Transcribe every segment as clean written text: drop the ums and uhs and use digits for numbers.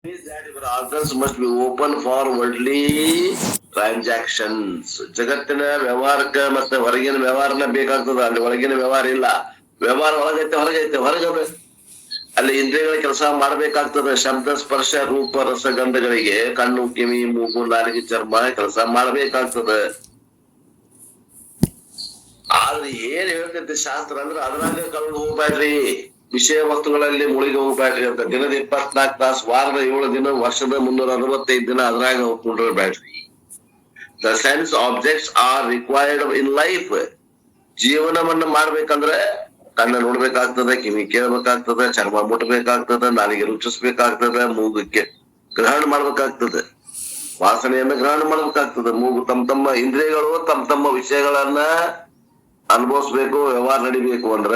Means that your organs must be open for worldly transactions. ಜಗತ್ತಿನ ವ್ಯವಹಾರಕ್ಕೆ ಮತ್ತೆ ಹೊರಗಿನ ವ್ಯವಹಾರನ ಬೇಕಾಗ್ತದ, ಅಲ್ಲಿ ಒಳಗಿನ ವ್ಯವಹಾರ ಇಲ್ಲ. ವ್ಯವಹಾರ ಒಳಗೈತೆ ಹೊರಗೈತೆ, ಹೊರಗಡೆ ಅಲ್ಲಿ ಇಂದ್ರಿಯಗಳ ಕೆಲಸ ಮಾಡ್ಬೇಕಾಗ್ತದೆ. ಶಬ್ದ ಸ್ಪರ್ಶ ರೂಪ ರಸಗಂಧಗಳಿಗೆ ಕಣ್ಣು ಕಿವಿ ಮೂಗು ನಾಲಿಗೆ ಚರ್ಮ ಕೆಲಸ ಮಾಡ್ಬೇಕಾಗ್ತದೆ. ಆದ್ರೆ ಏನ್ ಹೇಳ್ತೈತಿ ಶಾಸ್ತ್ರ ಅಂದ್ರೆ ಅದ್ರಾಗ ಕಳೆದು ಹೋಗ್ಬೇಡ್ರಿ, ವಿಷಯ ವಸ್ತುಗಳಲ್ಲಿ ಮುಳುಗಿ ಹೋಗ್ಬೇಡ್ರಿ ಅಂತ. ದಿನದ 24 ತಾಸು, ವಾರದ 7 ದಿನ, ವರ್ಷದ 365 ದಿನ ಅದ್ರಾಗ ಹೋಗ್ಕೊಂಡಿರ್ಬೇಡ್ರಿ. The sense objects are required in life. ಜೀವನವನ್ನ ಮಾಡ್ಬೇಕಂದ್ರೆ ಕಣ್ಣ ನೋಡ್ಬೇಕಾಗ್ತದೆ, ಕಿವಿ ಕೇಳ್ಬೇಕಾಗ್ತದೆ, ಚರ್ಮ ಮುಟ್ಬೇಕಾಗ್ತದೆ, ನಾಲಿಗೆ ರುಚಿಸ್ಬೇಕಾಗ್ತದೆ, ಮೂಗಕ್ಕೆ ಗ್ರಹಣ ಮಾಡ್ಬೇಕಾಗ್ತದೆ, ವಾಸನೆಯನ್ನ ಗ್ರಹಣ ಮಾಡ್ಬೇಕಾಗ್ತದೆ. ಮೂಗು ತಮ್ಮ ಇಂದ್ರಿಯಗಳು ತಮ್ಮ ವಿಷಯಗಳನ್ನ ಅನುಭವಿಸ್ಬೇಕು, ವ್ಯವಹಾರ ನಡಿಬೇಕು ಅಂದ್ರ.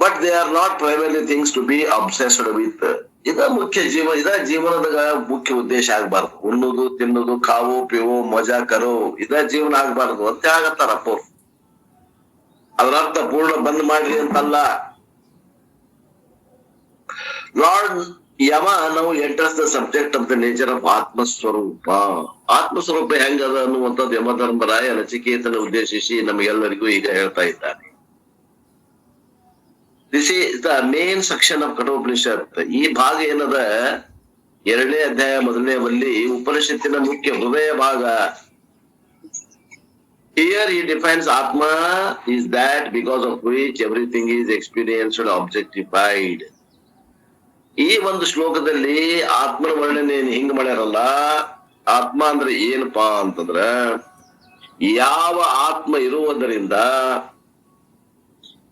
But they are not primary things to be obsessed with. ಇದ ಮುಖ್ಯ ಇದ ಜೀವನದ ಮುಖ್ಯ ಉದ್ದೇಶ ಆಗ್ಬಾರ್ದು. ಉಣ್ಣುದು ತಿನ್ನುದು, ಕಾವು ಪಿವು ಮಜಾ ಕರೋ, ಇದ ಜೀವನ ಆಗ್ಬಾರ್ದು ಅಂತ ಆಗತ್ತಾರಪ್ಪ. ಅದರರ್ಥ ಪೂರ್ಣ ಬಂದ್ ಮಾಡ್ರಿ ಅಂತಲ್ಲ. ಲಾರ್ಡ್ ಯಮ ನಾವು enters the subject of the nature of ಆತ್ಮಸ್ವರೂಪ. ಆತ್ಮಸ್ವರೂಪ ಹೆಂಗದ ಅನ್ನುವಂಥದ್ದು ಯಮಧರ್ಮರಾಯ ನಚಿಕೇತನ ಉದ್ದೇಶಿಸಿ ನಮಗೆಲ್ಲರಿಗೂ ಈಗ ಹೇಳ್ತಾ ಇದ್ದಾನೆ. This is the main section of Kathopanishad. ಈ ಭಾಗ ಏನದ 2ನೇ ಅಧ್ಯಾಯ 1ನೇ ವಲ್ಲಿ ಉಪನಿಷತ್ತಿನ ಮುಖ್ಯ ಹೃದಯ ಭಾಗ. Here he defines Atma is that because of which everything is experienced and objectified. ಈ ಒಂದು ಶ್ಲೋಕದಲ್ಲಿ ಆತ್ಮನ ವರ್ಣನೆ ಹಿಂಗ್ ಮಾಡ್ಯಾರಲ್ಲ. ಆತ್ಮ ಅಂದ್ರೆ ಏನಪ್ಪಾ ಅಂತಂದ್ರ, ಯಾವ ಆತ್ಮ ಇರುವುದರಿಂದ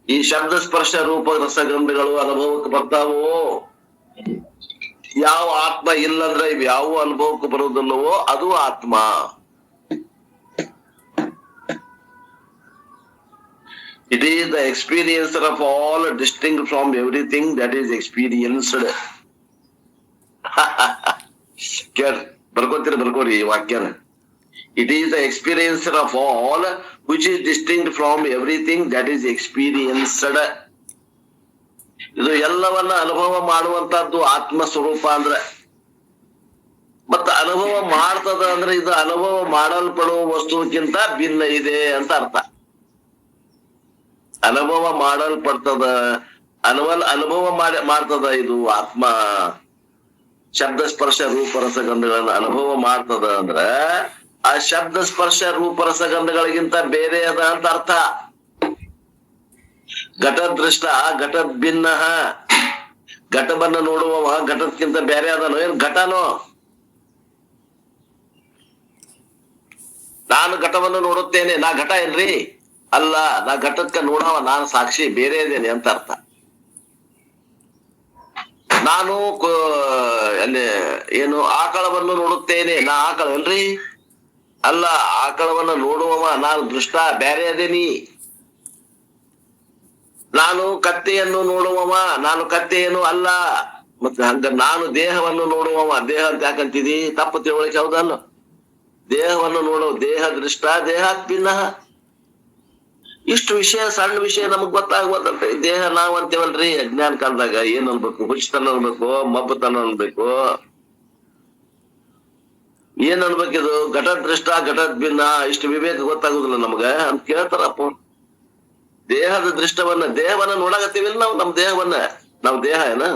ಈ ಶಬ್ದ ಸ್ಪರ್ಶ ರೂಪ ರಸಗಂಧಗಳು ಅನುಭವಕ್ಕೆ ಬರ್ತಾವೋ, ಯಾವ ಆತ್ಮ ಇಲ್ಲಂದ್ರೆ ಇವ್ ಯಾವ ಅನುಭವಕ್ಕೆ ಬರುವುದಿಲ್ಲವೋ ಅದು ಆತ್ಮ. It is the experiencer of all, distinct from everything that is experienced. ಬರ್ಕೋರಿ ಈ ವಾಕ್ಯನ. It is the experiencer of all which is distinct from everything that is experienced. ಇದು ಎಲ್ಲವನ್ನ ಅನುಭವ ಮಾಡುವಂತದ್ದು ಆತ್ಮ ಸ್ವರೂಪ ಅಂದ್ರೆ. ಮತ್ತ ಅನುಭವ ಮಾಡ್ತದ ಅಂದ್ರೆ ಇದು ಅನುಭವ ಮಾಡಲ್ಪಡುವ ವಸ್ತುಕ್ಕಿಂತ ಭಿನ್ನ ಇದೆ ಅಂತ ಅರ್ಥ. ಅನುಭವ ಮಾಡಲ್ಪಡ್ತದ, ಅನುಭವ ಮಾಡ್ತದ ಇದು ಆತ್ಮ. ಶಬ್ದ ಸ್ಪರ್ಶ ರೂಪ ರಸಗಂಧಗಳನ್ನ ಅನುಭವ ಮಾಡ್ತದ ಅಂದ್ರ ಆ ಶಬ್ದ ಸ್ಪರ್ಶ ರೂಪ ರಸಗಂಧಗಳಿಗಿಂತ ಬೇರೆ ಅದ ಅಂತ ಅರ್ಥ. ಘಟದೃಷ್ಟ ಘಟದ್ ಭಿನ್ನ. ಘಟವನ್ನ ನೋಡುವವ ಘಟದ್ಕಿಂತ ಬೇರೆ ಅದನೋ, ಏನ್ ಘಟನೋ? ನಾನು ಘಟವನ್ನು ನೋಡುತ್ತೇನೆ, ನಾ ಘಟ ಏನ್ರಿ? ಅಲ್ಲ, ನಾ ಘಟಕ್ಕೆ ನೋಡವ, ನಾನು ಸಾಕ್ಷಿ, ಬೇರೆ ಇದ್ದೇನೆ ಅಂತ ಅರ್ಥ. ನಾನು ಅಲ್ಲಿ ಏನು ಆಕಳವನ್ನು ನೋಡುತ್ತೇನೆ, ನಾ ಆಕಳ ಅಲ್ರಿ? ಅಲ್ಲ, ಆಕಳವನ್ನ ನೋಡುವವ ನಾನು ದೃಷ್ಟ, ಬೇರೆ ಅದೇನಿ. ನಾನು ಕತ್ತೆಯನ್ನು ನೋಡುವವ, ನಾನು ಕತ್ತೆಯನ್ನು ಅಲ್ಲ. ಮತ್ತೆ ಹಂಗ ನಾನು ದೇಹವನ್ನು ನೋಡುವವ, ದೇಹ ಅಂತ ಯಾಕಂತಿದಿ? ತಪ್ಪು ತಿಳುವಳಿಕೆ ಹೌದಲ್ಲ. ದೇಹವನ್ನು ನೋಡುವ, ದೇಹ ದೃಷ್ಟ ದೇಹಾತ್ ಭಿನ್ನ. ಇಷ್ಟು ವಿಷಯ, ಸಣ್ಣ ವಿಷಯ ನಮಗ್ ಗೊತ್ತಾಗ್ಬೋದಂತೆ. ದೇಹ ನಾವ್ ಅಂತೇವಲ್ರಿ ಅಜ್ಞಾನ ಕಾಲದಾಗ. ಏನ್ ಅನ್ಬೇಕು? ಹುಚ್ಚತನ ಅನ್ಬೇಕು, ಮಬ್ಬತನ ಅನ್ಬೇಕು, ಏನ್ ಅನ್ಬೇಕಿದು? ಘಟದ್ ದೃಷ್ಟ ಘಟದ್ ಭಿನ್ನ. ಇಷ್ಟು ವಿವೇಕ ಗೊತ್ತಾಗುದಿಲ್ಲ ನಮಗ ಅಂತ ಕೇಳ್ತಾರಪ್ಪ. ದೇಹದ ದೇಹವನ್ನ ನೋಡಾಕತ್ತೀವಿಲ್ಲ ನಾವು, ನಮ್ ದೇಹವನ್ನ. ನಾವ್ ದೇಹ ಏನ?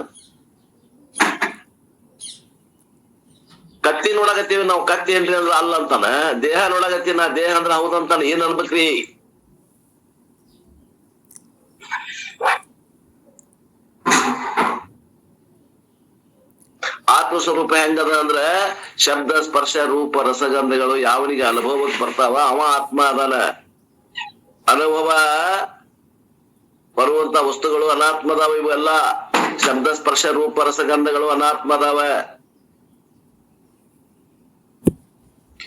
ಕತ್ತಿ ನೋಡಾಕತ್ತೀವಿ ನಾವು, ಕತ್ತಿ ಏನ್ರಿ ಅಂದ್ರ ಅಲ್ಲ ಅಂತಾನ. ದೇಹ ನೋಡಾಕತ್ತೀವಿ, ನಾ ದೇಹ ಅಂದ್ರ ಹೌದಂತಾನ. ಏನ್ ಅನ್ಬೇಕ್ರಿ? ಆತ್ಮಸ್ವರೂಪ ಹೆಂಗದ ಅಂದ್ರ ಶಬ್ದ ಸ್ಪರ್ಶ ರೂಪ ರಸಗಂಧಗಳು ಯಾವನಿಗೆ ಅನುಭವಕ್ಕೆ ಬರ್ತಾವ ಅವ ಆತ್ಮ ಅದಾನ. ಅನುಭವ ಬರುವಂತ ವಸ್ತುಗಳು ಅನಾತ್ಮದಾವ. ಇವೆಲ್ಲ ಶಬ್ದ ಸ್ಪರ್ಶ ರೂಪ ರಸಗಂಧಗಳು ಅನಾತ್ಮದಾವ.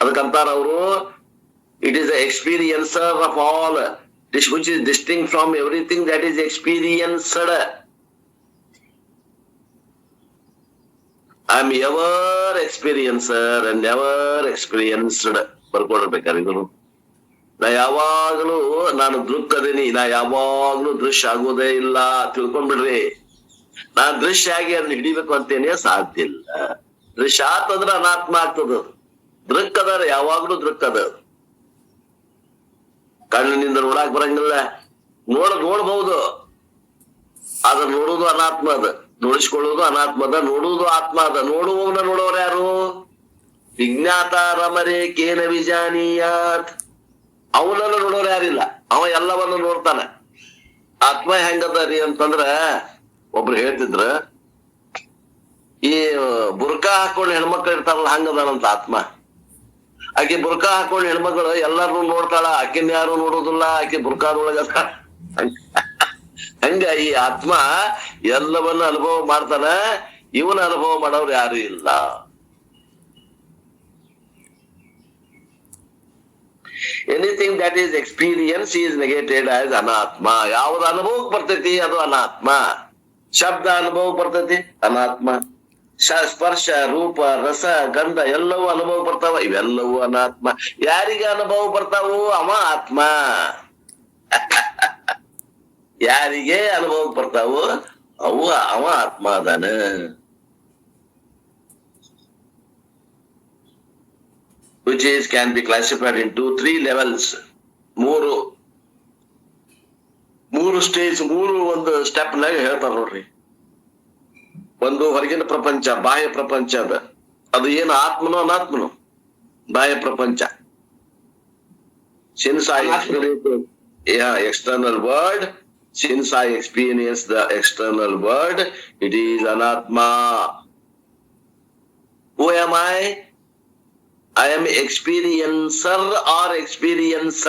ಅದಕ್ಕಂತಾರ ಅವರು, it is the experiencer of all which is distinct from everything that is experienced. I am ever experiencer and never experienced. ಬರ್ಕೊಡ್ಬೇಕಾರೆ ಇದನ್ನು. ನಾ ಯಾವಾಗ್ಲೂ ನಾನು ದೃಕ್ ಅದೇನಿ, ನಾ ಯಾವಾಗ್ಲೂ ದೃಶ್ಯ ಆಗೋದೇ ಇಲ್ಲ, ತಿಳ್ಕೊಂಡ್ಬಿಡ್ರಿ. ನಾನ್ ದೃಶ್ಯ ಆಗಿ ಅದನ್ನ ಹಿಡಿಬೇಕು ಅಂತೇನೆ ಸಾಧ್ಯ ಇಲ್ಲ. ದೃಶ್ಯ ಆತಂದ್ರ ಅನಾತ್ಮ ಆಗ್ತದ. ದೃಕ್ ಅದ ಯಾವಾಗ್ಲೂ ದೃಕ್ ಅದ. ಕಣ್ಣಿನಿಂದ ನೋಡಾಕ್ ಬರಂಗಿಲ್ಲ, ನೋಡ್ಬಹುದು, ಆದ್ರ ನೋಡುವುದು ಅನಾತ್ಮ ಅದ, ನೋಡಿಸ್ಕೊಳ್ಳುವುದು ಅನಾತ್ಮ ಅದ, ನೋಡುವುದು ಆತ್ಮ ಅದ. ನೋಡುವವನ ನೋಡೋರು ಯಾರು? ವಿಜ್ಞಾತ ರಮರೆ ಕೇನ ವಿಜಾನೀಯಾತ್. ಅವನನ್ನು ನೋಡೋರು ಯಾರಿಲ್ಲ, ಅವ ಎಲ್ಲವನ್ನು ನೋಡ್ತಾನ. ಆತ್ಮ ಹೆಂಗದ ರೀ ಅಂತಂದ್ರ ಒಬ್ರು ಹೇಳ್ತಿದ್ರ, ಈ ಬುರ್ಕಾ ಹಾಕೊಂಡ್ ಹೆಣ್ಮಕ್ಳು ಇರ್ತಾರಲ್ಲ ಹಂಗದಾನಂತ ಆತ್ಮ. ಆಕೆ ಬುರ್ಕಾ ಹಾಕೊಂಡ್ ಹೆಣ್ಮಕ್ಳು ಎಲ್ಲಾರು ನೋಡ್ತಾಳ, ಆಕಿನ ಯಾರು ನೋಡುದಿಲ್ಲ, ಆಕೆ ಬುರ್ಕಾದೊಳಗ. ಹಂಗ ಈ ಆತ್ಮ ಎಲ್ಲವನ್ನ ಅನುಭವ ಮಾಡ್ತಾನ, ಇವನ ಅನುಭವ ಮಾಡೋರು ಯಾರು ಇಲ್ಲ. Anything that is experience is negated as ಅನಾತ್ಮ. ಯಾವ್ದು ಅನುಭವಕ್ಕೆ ಬರ್ತೈತಿ ಅದು ಅನಾತ್ಮ. ಶಬ್ದ ಅನುಭವಕ್ಕೆ ಬರ್ತೈತಿ ಅನಾತ್ಮ. ಸ್ಪರ್ಶ, ರೂಪ, ರಸ, ಗಂಧ ಎಲ್ಲವೂ ಅನುಭವ ಬರ್ತಾವ, ಇವೆಲ್ಲವೂ ಅನಾತ್ಮ. ಯಾರಿಗೆ ಅನುಭವ ಬರ್ತಾವು? ಅವ ಆತ್ಮ. ಯಾರಿಗೆ ಅನುಭವ ಬರ್ತಾವು ಅವ ಆತ್ಮ ಅದಾನ. Which is can be classified into 3 levels. ಮೂರು ಸ್ಟೇಜ್, ಒಂದು ಸ್ಟೆಪ್ ನಾಗ ಹೇಳ್ತಾರ ನೋಡ್ರಿ. ಒಂದು ಹೊರಗಿನ ಪ್ರಪಂಚ, ಬಾಹ್ಯ ಪ್ರಪಂಚ ಅದ. ಅದು ಏನು ಆತ್ಮನೋ ಅನಾತ್ಮನೋ? ಬಾಹ್ಯ ಪ್ರಪಂಚ. Since I experience external world, since I experience the external world, it is anatma. Who am I? I am experiencer or experienced.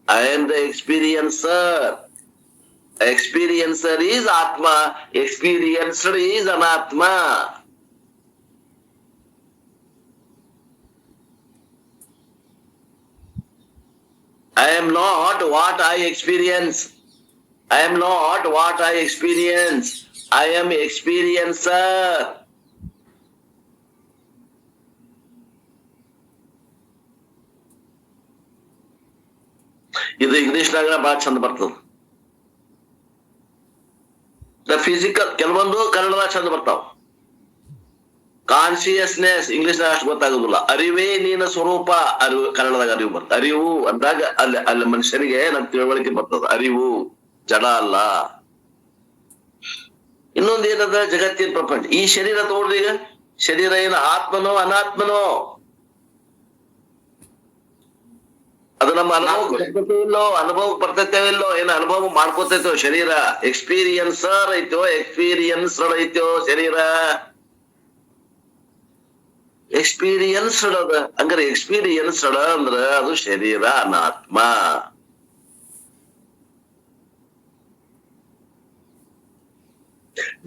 I am the experiencer. Experiencer is Atma. Experienced is Anatma. I am not what I experience. I am not what I experience. I am experiencer. ಇದು ಇಂಗ್ಲಿಷ್ನಾಗ ಬಹಳ ಚಂದ ಬರ್ತದ. The physical ಕೆಲವೊಂದು ಕನ್ನಡದಾಗ ಚಂದ ಬರ್ತಾವ. Consciousness ಇಂಗ್ಲಿಷ್ನಾಗ ಅಷ್ಟು ಗೊತ್ತಾಗೋದಿಲ್ಲ. ಅರಿವೇ ನೀನ ಸ್ವರೂಪ, ಅರಿವು ಕನ್ನಡದಾಗ ಅರಿವು ಬರ್ತದೆ. ಅರಿವು ಅಂದಾಗ ಅಲ್ಲಿ ಮನುಷ್ಯನಿಗೆ ನಮ್ ತಿಳುವಳಿಕೆ ಬರ್ತದ. ಅರಿವು ಜಡ ಅಲ್ಲ. ಇನ್ನೊಂದು ಏನದ, ಜಗತ್ತಿನ ಪ್ರಪಂಚ. ಈ ಶರೀರ ತಗೊಳ್ರಿ, ಈಗ ಶರೀರ ಏನು ಆತ್ಮನೋ ಅನಾತ್ಮನೋ? ಅದು ನಮ್ಮ ಅನುಭವಕ್ಕೆ ಬರ್ತೈತೇವಿಲ್ಲೋ? ಏನು ಅನುಭವ ಮಾಡ್ಕೋತೈತೋ ಶರೀರ? ಎಕ್ಸ್ಪೀರಿಯನ್ಸರ್ ಐತೋ ಎಕ್ಸ್ಪೀರಿಯನ್ಸ್ಡ್ ಐತೋ ಶರೀರ? ಎಕ್ಸ್ಪೀರಿಯನ್ಸ್ಡ್ ಅದ. ಹಂಗಾರೆ ಎಕ್ಸ್ಪೀರಿಯನ್ಸ್ಡ್ ಅಂದ್ರ ಅದು ಶರೀರ ಅನಾತ್ಮ.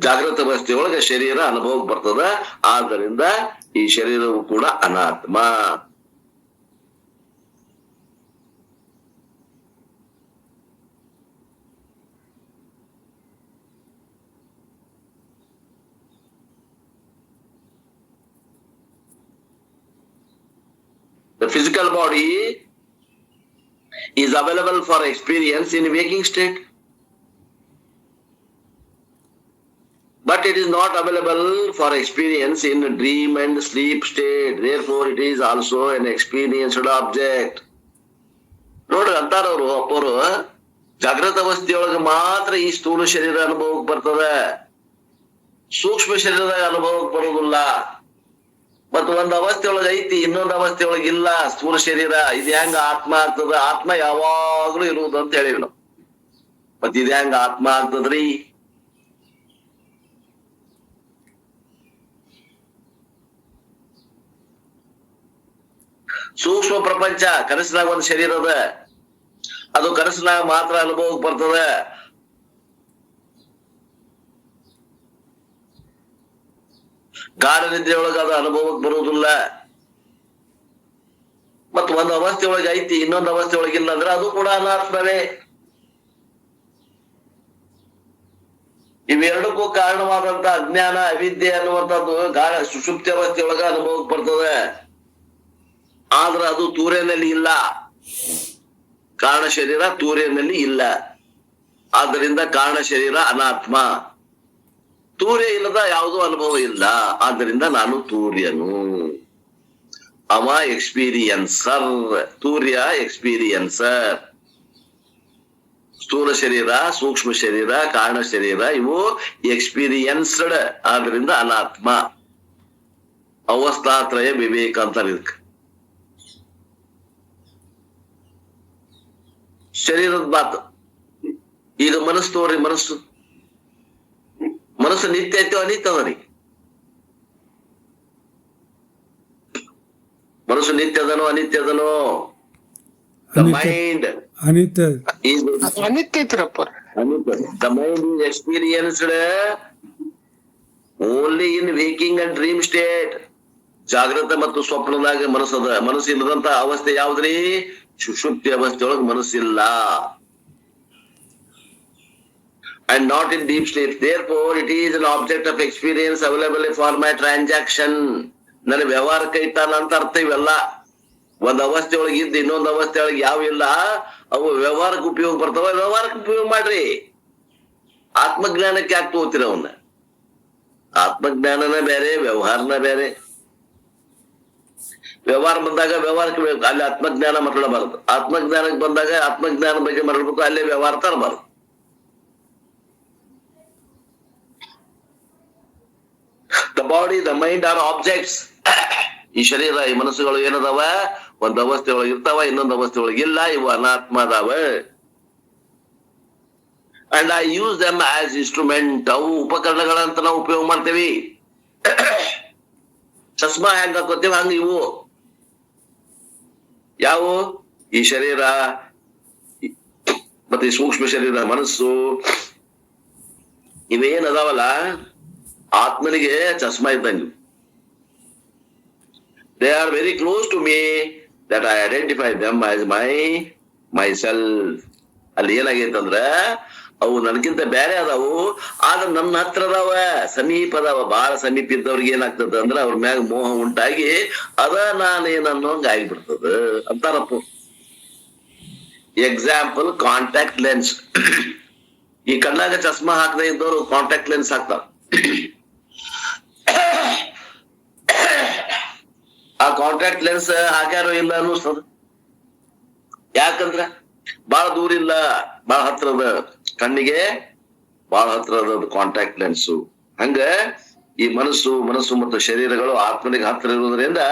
ಜಾಗೃತ ಅವಸ್ಥೆಯೊಳಗೆ ಶರೀರ ಅನುಭವಕ್ಕೆ ಬರ್ತದ. ಆದ್ದರಿಂದ ಈ ಶರೀರವು ಕೂಡ ಅನಾತ್ಮ. The physical body is available for experience in waking state, but it is not available for experience in dream and sleep state. Therefore, it is also an experienced object. ನೋಡ್ರಿ ಅಂತಾರವ್ರು ಅಪ್ಪರು, ಜಾಗೃತ ಅವಸ್ಥೆಯೊಳಗೆ ಮಾತ್ರ ಈ ಸ್ಥೂಲ ಶರೀರ ಅನುಭವಕ್ಕೆ ಬರ್ತದೆ, ಸೂಕ್ಷ್ಮ ಶರೀರದಾಗ ಅನುಭವಕ್ಕೆ ಬರುವುದಿಲ್ಲ. ಮತ್ತ ಒಂದ್ ಅವಸ್ಥೆ ಒಳಗ ಐತಿ, ಇನ್ನೊಂದು ಅವಸ್ಥೆ ಒಳಗ ಇಲ್ಲ ಸ್ಥೂಲ ಶರೀರ. ಇದು ಹೆಂಗ ಆತ್ಮ ಆಗ್ತದ? ಆತ್ಮ ಯಾವಾಗ್ಲೂ ಇರುವುದು ಅಂತ ಹೇಳಿವಿ ನಾವು. ಮತ್ ಇದು ಹೆಂಗ ಆತ್ಮ ಆಗ್ತದ್ರಿ? ಸೂಕ್ಷ್ಮ ಪ್ರಪಂಚ ಕನಸಿನಾಗ ಒಂದ್ ಶರೀರ ಅದ, ಅದು ಕನಸಿನಾಗ ಮಾತ್ರ ಅನುಭವಕ್ಕೆ ಬರ್ತದ. ಗಾಢ ನಿದ್ರೆಯೊಳಗ ಅದು ಅನುಭವಕ್ಕೆ ಬರುವುದಿಲ್ಲ. ಮತ್ ಒಂದ್ ಅವಸ್ಥೆ ಒಳಗೆ ಐತಿ, ಇನ್ನೊಂದು ಅವಸ್ಥೆ ಒಳಗಿಲ್ಲ ಅಂದ್ರೆ ಅದು ಕೂಡ ಅನಾತ್ಮವೇ. ಇವೆರಡಕ್ಕೂ ಕಾರಣವಾದಂತ ಅಜ್ಞಾನ, ಅವಿದ್ಯೆ ಅನ್ನುವಂಥದ್ದು ಗಾಢ ಸುಷುಪ್ತಿ ಅವಸ್ಥೆಯೊಳಗ ಅನುಭವಕ್ಕೆ ಬರ್ತದೆ. ಆದ್ರೆ ಅದು ತೂರಿನಲ್ಲಿ ಇಲ್ಲ. ಕಾರಣ ಶರೀರ ತೂರಿನಲ್ಲಿ ಇಲ್ಲ. ಆದ್ದರಿಂದ ಕಾರಣ ಶರೀರ ಅನಾತ್ಮ. ತೂರ್ಯ ಇಲ್ಲದ ಯಾವುದೋ ಅನುಭವ ಇಲ್ಲ, ಆದ್ದರಿಂದ ನಾನು ತೂರ್ಯನು. ಅವ ಎಕ್ಸ್ಪೀರಿಯನ್ಸರ್, ತೂರ್ಯ ಎಕ್ಸ್ಪೀರಿಯನ್ಸರ್. ಸ್ಥೂಲ ಶರೀರ, ಸೂಕ್ಷ್ಮ ಶರೀರ, ಕಾರಣ ಶರೀರ ಇವು ಎಕ್ಸ್ಪೀರಿಯನ್ಸ್ಡ್, ಆದ್ರಿಂದ ಅನಾತ್ಮ. ಅವಸ್ಥಾತ್ರಯ ವಿವೇಕ ಅಂತಾರೆ ಇದಕ್ಕೆ. ಶರೀರದ ಮಾತು. ಈಗ ಮನಸ್ಸು ತೋರಿ, ಮನಸ್ಸು ನಿತ್ಯ ಐತೋ ಅನಿತ್ಯ ಅದ ರೀ. ಮನಸ್ಸು ನಿತ್ಯದನೋ ಅನಿತ್ಯದನೋ? ದ ಮೈಂಡ್ ಅನಿತ್ಯ ಐತ್ರಪ್ಪ. The mind is experienced only in waking and dream state. ಜಾಗೃತ ಮತ್ತು ಸ್ವಪ್ನದಾಗ ಮನಸ್ಸದ. ಮನಸ್ಸು ಇಲ್ಲದಂತ ಅವಸ್ಥೆ ಯಾವ್ದ್ರಿ? ಸುಷುಪ್ತಿ ಅವಸ್ಥೆಯೊಳಗೆ ಮನಸ್ಸಿಲ್ಲ. And not in deep sleep. Therefore, it is an object of experience available for my transaction. ನನ್ನ ವ್ಯವಹಾರಕ್ಕೆ ಇಟ್ಟಾನ ಅಂತ ಅರ್ಥ ಇವೆಲ್ಲ. ಒಂದ್ ಅವಸ್ಥೆ ಒಳಗೆ ಇದ್ದು ಇನ್ನೊಂದು ಅವಸ್ಥೆ ಒಳಗೆ ಯಾವ ಇಲ್ಲ, ಅವು ವ್ಯವಹಾರಕ್ಕೆ ಉಪಯೋಗ ಬರ್ತಾವ. ವ್ಯವಹಾರಕ್ಕೆ ಉಪಯೋಗ ಮಾಡ್ರಿ. ಆತ್ಮಜ್ಞಾನಕ್ಕೆ ಯಾಕೆ ತಗೋತೀರ ಅವನ್ನ? ಆತ್ಮಜ್ಞಾನನ ಬೇರೆ, ವ್ಯವಹಾರನ ಬೇರೆ. ವ್ಯವಹಾರ ಬಂದಾಗ ವ್ಯವಹಾರಕ್ಕೆ ಅಲ್ಲಿ ಆತ್ಮಜ್ಞಾನ ಮಾತಾಡಬಾರದು. ಆತ್ಮಜ್ಞಾನಕ್ಕೆ ಬಂದಾಗ ಆತ್ಮಜ್ಞಾನ ಬಗ್ಗೆ ಮಾತಾಡ್ಬೇಕು, ಅಲ್ಲೇ ವ್ಯವಹಾರ ತರಬಾರದು. The body, the mind are objects. ಈ ಶರೀರ, ಈ ಮನಸ್ಸುಗಳು ಏನದಾವ? ಒಂದ್ ಅವಸ್ಥೆ ಒಳಗೆ ಇರ್ತಾವ, ಇನ್ನೊಂದು ಅವಸ್ಥೆ ಒಳಗೆ ಇಲ್ಲ. ಇವು ಅನಾತ್ಮ ಅದಾವ. And I use them as instrument. ಅವು ಉಪಕರಣಗಳಂತ ನಾವು ಉಪಯೋಗ ಮಾಡ್ತೇವಿ. ಚಸ್ಮಾ ಹೆಂಗ್ ಹಾಕೋತೇವೆ ಹಂಗ ಇವು ಯಾವ? ಈ ಶರೀರ ಮತ್ತೆ ಸೂಕ್ಷ್ಮ ಶರೀರ, ಮನಸ್ಸು ಇವೇನದಾವಲ್ಲ, ಆತ್ಮನಿಗೆ ಚಸ್ಮಾ ಇದ್ದಂಗೆ. They are very close to me that I identify them as myself. ಅಲ್ಲಿ ಏನಾಗೈತಂದ್ರ ಅವು ನನಗಿಂತ ಬೇರೆ ಅದಾವು, ಆದ್ರೆ ನನ್ನ ಹತ್ರ ಅದಾವ, ಸಮೀಪ ಅದಾವ. ಬಹಳ ಸಮೀಪ ಇದ್ದವ್ರಿಗೆ ಏನಾಗ್ತದ ಅಂದ್ರ ಅವ್ರ ಮ್ಯಾಗ ಮೋಹ ಉಂಟಾಗಿ ಅದ ನಾನೇನನ್ನೋಂಗ ಆಗಿಬಿಡ್ತದ ಅಂತಾರಪ್ಪ. Example, contact lens. ಈ ಕಣ್ಣಾಗ ಚಸ್ಮಾ ಹಾಕದೆ ಇದ್ದವ್ರು ಕಾಂಟ್ಯಾಕ್ಟ್ ಲೆನ್ಸ್ ಹಾಕ್ತಾರ. ಆ ಕಾಂಟ್ಯಾಕ್ಟ್ ಲೆನ್ಸ್ ಹಾಕ್ಯಾರೋ ಇಲ್ಲ ಅನ್ನಿಸ್ತದ. ಯಾಕಂದ್ರ ಬಹಳ ದೂರ ಇಲ್ಲ, ಬಹಳ ಹತ್ರದ, ಕಣ್ಣಿಗೆ ಬಹಳ ಹತ್ರದ ಕಾಂಟ್ಯಾಕ್ಟ್ ಲೆನ್ಸು. ಹಂಗ ಈ ಮನಸ್ಸು ಮತ್ತು ಶರೀರಗಳು ಆತ್ಮನಿಗೆ ಹತ್ತಿರ ಇರೋದ್ರಿಂದ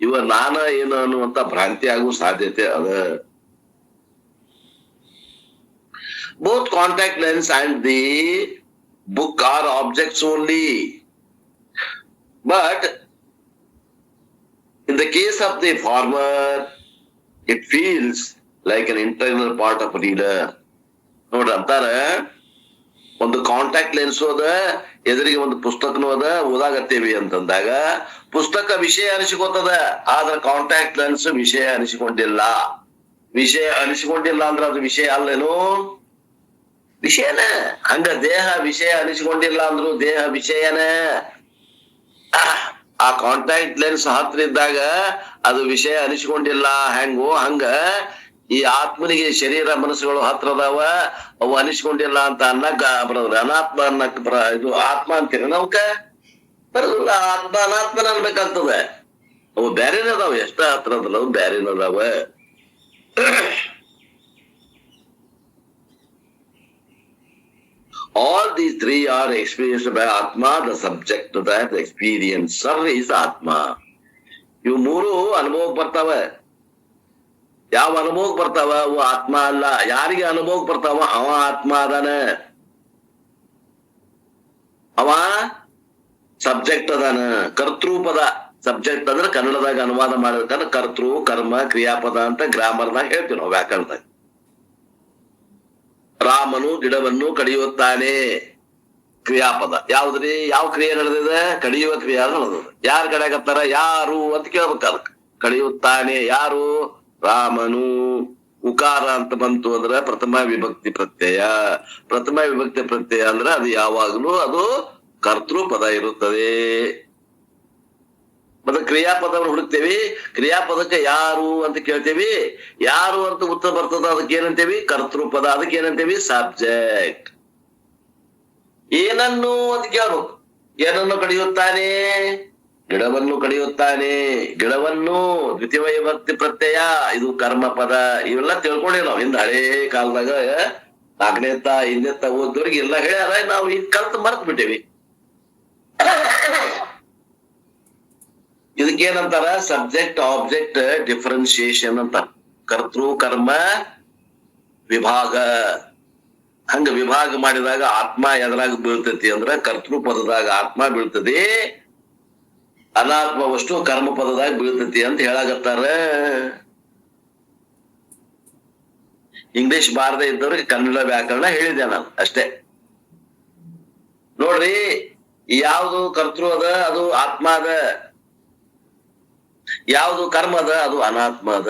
ಇವ ನಾನ ಏನು ಅನ್ನುವಂತ ಭ್ರಾಂತಿ ಆಗುವ ಸಾಧ್ಯತೆ ಅದ. Both contact lens and the book are objects only. But in the case of the former, it feels like an integral part of reader. ನೋಡ್ರಿ ಅಂತಾರ, ಒಂದು ಕಾಂಟ್ಯಾಕ್ಟ್ ಲೆನ್ಸು ಅದ, ಎದುರಿಗೆ ಒಂದು ಪುಸ್ತಕನೂ ಅದ, ಓದಾಗತ್ತೇವಿ ಅಂತಂದಾಗ ಪುಸ್ತಕ ವಿಷಯ ಅನಿಸಿಕೊತದ, ಆದ್ರೆ ಕಾಂಟ್ಯಾಕ್ಟ್ ಲೆನ್ಸ್ ವಿಷಯ ಅನಿಸಿಕೊಂಡಿಲ್ಲ. ವಿಷಯ ಅನಿಸಿಕೊಂಡಿಲ್ಲ ಅಂದ್ರೆ ಅದು ವಿಷಯ ಅಲ್ಲೇನು? ವಿಷಯನ. ಹಂಗ ದೇಹ ವಿಷಯ ಅನಿಸಿಕೊಂಡಿಲ್ಲ ಅಂದ್ರು ದೇಹ ವಿಷಯನ. ಆ ಕಾಂಟ್ಯಾಕ್ಟ್ ಲೆನ್ಸ್ ಹತ್ರ ಇದ್ದಾಗ ಅದು ವಿಷಯ ಅನಿಸಿಕೊಂಡಿಲ್ಲ. ಹೆಂಗೋ ಹಂಗ ಈ ಆತ್ಮನಿಗೆ ಶರೀರ ಮನಸ್ಸುಗಳು ಹತ್ರ ಅದಾವ, ಅವು ಅನಿಸಿಕೊಂಡಿಲ್ಲ ಅಂತ ಅನ್ನಕ್ ಬರೋದ್ರಿ. ಅನಾತ್ಮ ಅನ್ನಕ್ ಇದು ಆತ್ಮ ಅಂತೀರ ನಮ್ಕ ಬರೋದಿಲ್ಲ. ಆತ್ಮ ಅನಾತ್ಮನ ಅನ್ಬೇಕಾಗ್ತದೆ. ಅವು ಬ್ಯಾರೇನ ಅದಾವ, ಎಷ್ಟ ಹತ್ರ ಅದಲ್ಲ ಅವು ಬ್ಯಾರೇನ ಅದಾವ. All these three are experienced by Atma, the subject to that experiencer is Atma. ಇವು ಮೂರು ಅನುಭವಕ್ಕೆ ಬರ್ತಾವ. ಯಾವ ಅನುಭವಕ್ಕೆ ಬರ್ತಾವ? ಅವು ಆತ್ಮ ಅಲ್ಲ. ಯಾರಿಗೆ ಅನುಭವಕ್ಕೆ ಬರ್ತಾವ? ಅವ ಆತ್ಮ ಅದಾನ. ಅವ ಸಬ್ಜೆಕ್ಟ್ ಅದಾನ. ಕರ್ತೃಪದ ಸಬ್ಜೆಕ್ಟ್ ಅಂದ್ರೆ ಕನ್ನಡದಾಗ ಅನುವಾದ ಮಾಡಿರ್ತಾನ ಕರ್ತೃ, ಕರ್ಮ, ಕ್ರಿಯಾಪದ ಅಂತ ಗ್ರಾಮರ್ದಾಗ ಹೇಳ್ತೀವಿ ನಾವು, ವ್ಯಾಕರಣದಾಗ. ರಾಮನು ಗಿಡವನ್ನು ಕಡಿಯುತ್ತಾನೆ, ಕ್ರಿಯಾಪದ. ಯಾವ್ದ್ರಿ? ಯಾವ ಕ್ರಿಯೆ ನಡೆದಿದೆ? ಕಡಿಯುವ ಕ್ರಿಯೆ ನಡೆದಿದೆ. ಯಾರು ಕಡಿಯಾಕತ್ತಾರ? ಯಾರು ಅಂತ ಕೇಳ್ಬೇಕು. ಅದಕ್ಕೆ ಕಡಿಯುತ್ತಾನೆ ಯಾರು? ರಾಮನು. ಉಕಾರ ಅಂತ ಬಂತು ಅಂದ್ರೆ ಪ್ರಥಮ ವಿಭಕ್ತಿ ಪ್ರತ್ಯಯ. ಪ್ರಥಮ ವಿಭಕ್ತಿ ಪ್ರತ್ಯಯ ಅಂದ್ರೆ ಅದು ಯಾವಾಗ್ಲೂ ಅದು ಕರ್ತೃ ಪದ ಇರುತ್ತದೆ. ಮತ್ತೆ ಕ್ರಿಯಾಪದವನ್ನು ಹುಡುಕ್ತೇವಿ. ಕ್ರಿಯಾಪದಕ್ಕೆ ಯಾರು ಅಂತ ಕೇಳ್ತೇವಿ. ಯಾರು ಅಂತ ಉತ್ತರ ಬರ್ತದ, ಅದಕ್ಕೆ ಏನಂತೇವಿ? ಕರ್ತೃಪದ. ಅದಕ್ಕೆ ಏನಂತೇವಿ? ಸಬ್ಜೆಕ್ಟ್. ಏನನ್ನು ಅಂತ ಕೇಳ್ಬೇಕು. ಏನನ್ನು ಕಡಿಯುತ್ತಾನೆ? ಗಿಡವನ್ನು ಕಡಿಯುತ್ತಾನೆ. ಗಿಡವನ್ನು ದ್ವಿತೀಯ ವಿಭಕ್ತಿ ಪ್ರತ್ಯಯ, ಇದು ಕರ್ಮ ಪದ. ಇವೆಲ್ಲ ತಿಳ್ಕೊಂಡೇವ್ ನಾವು ಹಿಂದ ಹಳೇ ಕಾಲದಾಗ 4ನೇತ್ತ 5ನೇತ್ತ ಓದೋರಿಗೆ ಎಲ್ಲ ಹೇಳ್ಯಾರ. ನಾವು ಈಗ ಕಲ್ತು ಮರ್ತ್ ಬಿಟ್ಟೇವಿ. ಇದಕ್ಕೇನಂತಾರ? ಸಬ್ಜೆಕ್ಟ್ ಆಬ್ಜೆಕ್ಟ್ ಡಿಫರೆನ್ಶಿಯೇಷನ್ ಅಂತ. ಕರ್ತೃ ಕರ್ಮ ವಿಭಾಗ. ಹಂಗ ವಿಭಾಗ ಮಾಡಿದಾಗ ಆತ್ಮ ಎದ್ರಾಗ ಬೀಳ್ತೈತಿ ಅಂದ್ರ ಕರ್ತೃ ಪದದಾಗ ಆತ್ಮ ಬೀಳ್ತದೆ, ಅನಾತ್ಮ ವಸ್ತು ಕರ್ಮ ಪದದಾಗ ಬೀಳ್ತೈತಿ ಅಂತ ಹೇಳಾಗತ್ತಾರ. ಇಂಗ್ಲಿಷ್ ಬಾರದೆ ಇದ್ದವ್ರಿಗೆ ಕನ್ನಡ ವ್ಯಾಕರಣ ಹೇಳಿದೆ ನಾನು ಅಷ್ಟೇ. ನೋಡ್ರಿ, ಯಾವ್ದು ಕರ್ತೃ ಅದ ಅದು ಆತ್ಮ ಅದ, ಯಾವ್ದು ಕರ್ಮ ಅದ ಅದು ಅನಾತ್ಮ ಅದ,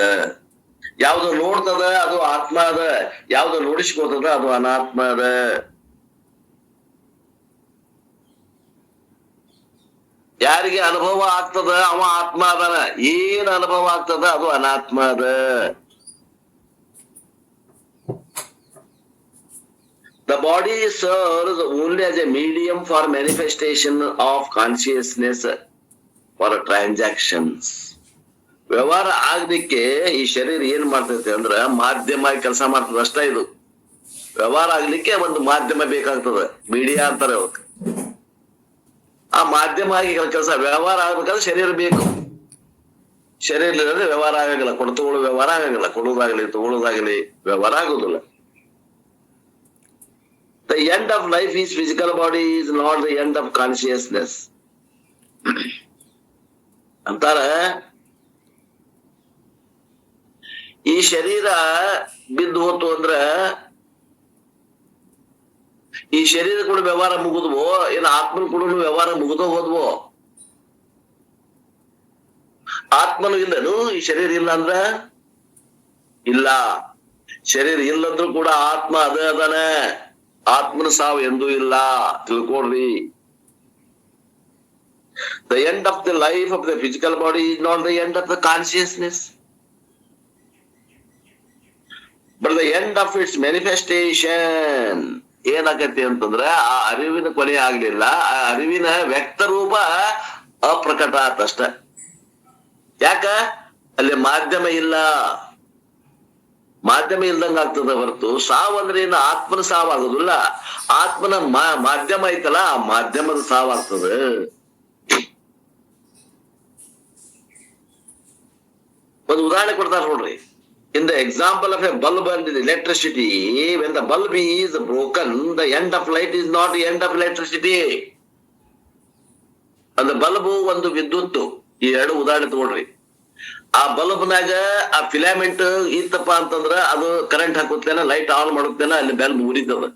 ಯಾವ್ದು ನೋಡ್ತದ ಅದು ಆತ್ಮ ಅದ, ಯಾವ್ದು ನೋಡಿಸ್ಕೋತದ ಅದು ಅನಾತ್ಮ ಅದ. ಯಾರಿಗೆ ಅನುಭವ ಆಗ್ತದ ಅವ ಆತ್ಮ ಅದಾನ, ಏನ್ ಅನುಭವ ಆಗ್ತದ ಅದು ಅನಾತ್ಮ ಅದ. The body serves only as a medium for manifestation of consciousness for transactions. ವ್ಯವಹಾರ ಆಗ್ಲಿಕ್ಕೆ ಈ ಶರೀರ ಏನ್ ಮಾಡ್ತೈತೆ ಅಂದ್ರ ಮಾಧ್ಯಮ ಕೆಲಸ ಮಾಡ್ತದ ಅಷ್ಟ. ಇದು ವ್ಯವಹಾರ ಆಗ್ಲಿಕ್ಕೆ ಒಂದು ಮಾಧ್ಯಮ ಬೇಕಾಗ್ತದ, ಮೀಡಿಯಾ ಅಂತಾರೆ ಅವಕ್ಕೆ. ಆ ಮಾಧ್ಯಮ ಆಗಿ ಕೆಲಸ ವ್ಯವಹಾರ ಆಗ್ಬೇಕಾದ್ರೆ ಶರೀರ ಬೇಕು. ಶರೀರ ಇಲ್ಲದ್ರೆ ವ್ಯವಹಾರ ಆಗಂಗಿಲ್ಲ. ತಗೊಳ್ಳೋ ವ್ಯವಹಾರ ಆಗಂಗಿಲ್ಲ. ಕೊಡೋದಾಗ್ಲಿ ತಗೊಳ್ಳೋದಾಗ್ಲಿ ವ್ಯವಹಾರ ಆಗೋದಿಲ್ಲ. The end of life is physical body is not the end of consciousness. ಅಂತಾರ ಈ ಶರೀರ ಬಿದ್ದು ಹೋತು ಅಂದ್ರ ಈ ಶರೀರ ಕೂಡ ವ್ಯವಹಾರ ಮುಗಿದ್ವೋ, ಏನ್ ಆತ್ಮನ ಕೂಡ ವ್ಯವಹಾರ ಮುಗಿದೋ ಹೋದ್ವೋ? ಆತ್ಮನು ಇಲ್ಲನು ಈ ಶರೀರ ಇಲ್ಲ ಅಂದ್ರ ಇಲ್ಲ. ಶರೀರ ಇಲ್ಲಂದ್ರೂ ಕೂಡ ಆತ್ಮ ಅದಾನ. ಆತ್ಮನ ಸಾವು ಎಂದೂ ಇಲ್ಲ, ತಿಳ್ಕೊಡ್ರಿ. The end of the life of the physical body is not the end of the consciousness, but the end of its manifestation. ಏನಾಗತ್ತೆ ಅಂತಂದ್ರ ಆ ಅರಿವಿನ ಕೊನೆ ಆಗ್ಲಿಲ್ಲ, ಆ ಅರಿವಿನ ವ್ಯಕ್ತ ರೂಪ ಅಪ್ರಕಟ ಆತಷ್ಟ. ಯಾಕ? ಅಲ್ಲಿ ಮಾಧ್ಯಮ ಇಲ್ಲ. ಮಾಧ್ಯಮ ಇಲ್ದಂಗ ಆಗ್ತದ ಹೊರತು ಸಾವು ಅಂದ್ರೆ ಏನು? ಆತ್ಮನ ಸಾವಾಗುದಿಲ್ಲ. ಆತ್ಮನ ಮಾಧ್ಯಮ ಐತಲ್ಲ, ಆ ಮಾಧ್ಯಮದ ಸಾವಾಗ್ತದ. ಒಂದು ಉದಾಹರಣೆ ಕೊಡ್ತಾರ ನೋಡ್ರಿ. In the example of a bulb and electricity, when the bulb is broken, the end of light is not the end of electricity. அந்த ಬಲ್ಬು ಒಂದು ವಿದ್ಯುತ್. ಈ ಎರಡು ಉದಾಹರಣೆ ತಗೊಳ್ರಿ. ಆ ಬಲ್ಬ್ನಾಗ ಆ ಫಿಲಾಮೆಂಟ್ ಇತ್ತಪ್ಪ ಅಂತಂದ್ರ ಅದು ಕರೆಂಟ್ ಹಾಕುತ್ತೇನ, ಲೈಟ್ ಆನ್ ಮಾಡುತ್ತೇನ, ಅಲ್ಲಿ ಬಲ್ಬ್ ಉರಿತದ.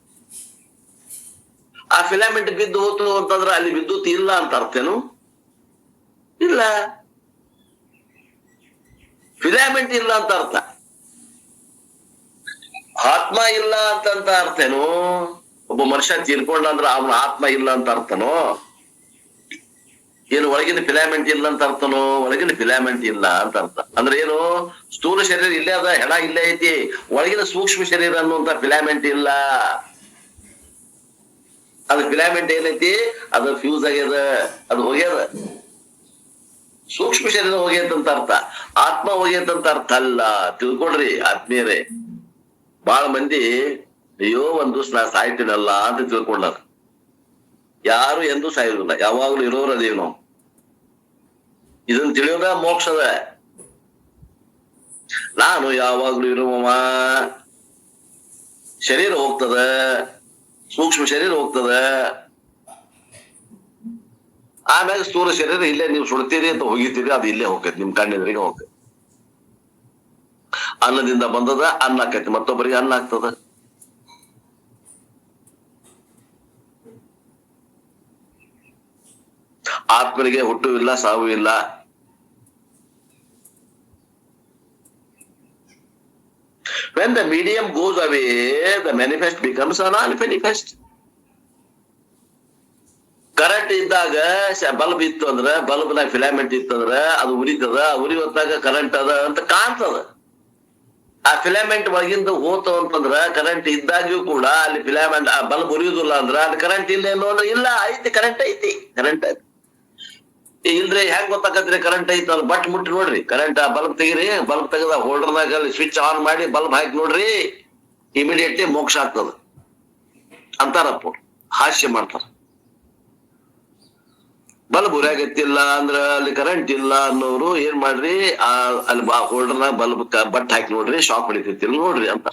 ಆ ಫಿಲಾಮೆಂಟ್ ಬಿದ್ದು ಹೋತು ಅಂತಂದ್ರ ಅಲ್ಲಿ ವಿದ್ಯುತ್ ಇಲ್ಲ ಅಂತ ಅರ್ಥೇನು? ಇಲ್ಲ. ಫಿಲಾಮೆಂಟ್ ಇಲ್ಲ ಅಂತ ಅರ್ಥ. ಆತ್ಮ ಇಲ್ಲ ಅಂತಂತ ಅರ್ಥೇನು? ಒಬ್ಬ ಮನುಷ್ಯ ತೀರ್ಕೊಂಡ ಅಂದ್ರ ಅವನ ಆತ್ಮ ಇಲ್ಲ ಅಂತ ಅರ್ಥನೋ? ಏನು ಒಳಗಿನ ಫಿಲಾಮೆಂಟ್ ಇಲ್ಲ ಅಂತ ಅರ್ಥನೋ? ಒಳಗಿನ ಫಿಲಾಮೆಂಟ್ ಇಲ್ಲ ಅಂತ ಅರ್ಥ. ಅಂದ್ರೆ ಏನು? ಸ್ಥೂಲ ಶರೀರ ಇಲ್ಲೇ ಅದ, ಹೆಣ ಇಲ್ಲೇ ಐತಿ. ಒಳಗಿನ ಸೂಕ್ಷ್ಮ ಶರೀರ ಅನ್ನುವಂತ ಫಿಲಾಮೆಂಟ್ ಇಲ್ಲ. ಅದು ಫಿಲಾಮೆಂಟ್ ಏನೈತಿ? ಅದು ಫ್ಯೂಸ್ ಆಗ್ಯದ, ಅದು ಹೋಗ್ಯದ. ಸೂಕ್ಷ್ಮ ಶರೀರ ಹೋಗ್ಯದಂತ ಅರ್ಥ, ಆತ್ಮ ಹೋಗ್ಯದಂತ ಅರ್ಥ ಅಲ್ಲ. ತಿಳ್ಕೊಡ್ರಿ ಆತ್ಮೀಯರೇ. ಬಾಳ ಮಂದಿ ಅಯ್ಯೋ ಒಂದು ನಾ ಸಾಯ್ತೀನಲ್ಲ ಅಂತ ತಿಳ್ಕೊಂಡಾರ. ಯಾರು ಎಂದೂ ಸಾಯುದಿಲ್ಲ, ಯಾವಾಗ್ಲೂ ಇರೋರು ಅದೇವ್ ನಾವು. ಇದನ್ನ ತಿಳಿಯೋದ ಮೋಕ್ಷದ. ನಾನು ಯಾವಾಗ್ಲೂ ಇರುವವ. ಶರೀರ ಹೋಗ್ತದ, ಸೂಕ್ಷ್ಮ ಶರೀರ ಹೋಗ್ತದ, ಆಮ್ಯಾಗ ಸ್ಥೂಲ ಶರೀರ ಇಲ್ಲೇ ನೀವು ಸುಡ್ತೀರಿ ಅಂತ ಹೋಗಿತೀರಿ, ಅದು ಇಲ್ಲೇ ಹೋಗ್ತೈತಿ, ನಿಮ್ ಕಣ್ಣೆದ್ರಿಗೆ ಹೋಗ್ತೈತಿ. ಅನ್ನದಿಂದ ಬಂದದ ಅನ್ನ ಆಕೈತಿ, ಮತ್ತೊಬ್ಬರಿಗೆ ಅನ್ನ ಆಗ್ತದ. ಆತ್ಮನಿಗೆ ಹುಟ್ಟು ಇಲ್ಲ, ಸಾವು ಇಲ್ಲ. When the medium goes away, the manifest becomes a non-manifest. Current ಇದ್ದಾಗ ಬಲ್ಬ್ ಇತ್ತು ಅಂದ್ರ, ಬಲ್ಬ್ನಾಗ ಫಿಲಾಮೆಂಟ್ ಇತ್ತಂದ್ರ ಅದು ಉರಿತದ. ಉರಿ ಹೊತ್ತಾಗ ಕರೆಂಟ್ ಅದ ಅಂತ ಕಾಣ್ತದ. ಆ ಫಿಲಾಮೆಂಟ್ ಒಳಗಿಂದ ಹೋತು ಅಂತಂದ್ರ ಕರೆಂಟ್ ಇದ್ದಾಗ್ಯೂ ಕೂಡ ಅಲ್ಲಿ ಫಿಲಾಮೆಂಟ್ ಆ ಬಲ್ಬ್ ಉರಿಯುದಿಲ್ಲ ಅಂದ್ರ ಅಲ್ಲಿ ಕರೆಂಟ್ ಇಲ್ಲ ಏನೋ ಅಂದ್ರೆ ಇಲ್ಲ, ಐತಿ ಕರೆಂಟ್ ಐತಿ. ಇಲ್ರಿ ಹೆಂಗ್ ಗೊತ್ತಾಕತ್ರಿ ಕರೆಂಟ್ ಐತಿ? ಅದು ಬಟ್ ಮುಟ್ಟಿ ನೋಡ್ರಿ, ಕರೆಂಟ್ ಆ ಬಲ್ಬ್ ತೆಗಿರಿ, ಬಲ್ಬ್ ತೆಗದ ಹೋಲ್ಡರ್ನಾಗ ಅಲ್ಲಿ ಸ್ವಿಚ್ ಆನ್ ಮಾಡಿ ಬಲ್ಬ್ ಹಾಕಿ ನೋಡ್ರಿ, ಇಮಿಡಿಯೇಟ್ಲಿ ಮೋಕ್ಷ ಆಗ್ತದ ಅಂತಾರಪ್ಪ, ಹಾಸ್ಯ ಮಾಡ್ತಾರ. ಬಲ್ಬ್ ಉರಿಯಾಗತ್ತಿಲ್ಲ ಅಂದ್ರ ಅಲ್ಲಿ ಕರೆಂಟ್ ಇಲ್ಲ ಅನ್ನೋರು ಏನ್ ಮಾಡ್ರಿ, ಅಲ್ಲಿ ಹೋಲ್ಡರ್ನಾಗ ಬಲ್ಬ್ ಬಟ್ ಹಾಕಿ ನೋಡ್ರಿ, ಶಾಕ್ ಹೊಡಿತೈತಿಲ್ಲ ನೋಡ್ರಿ ಅಂತ.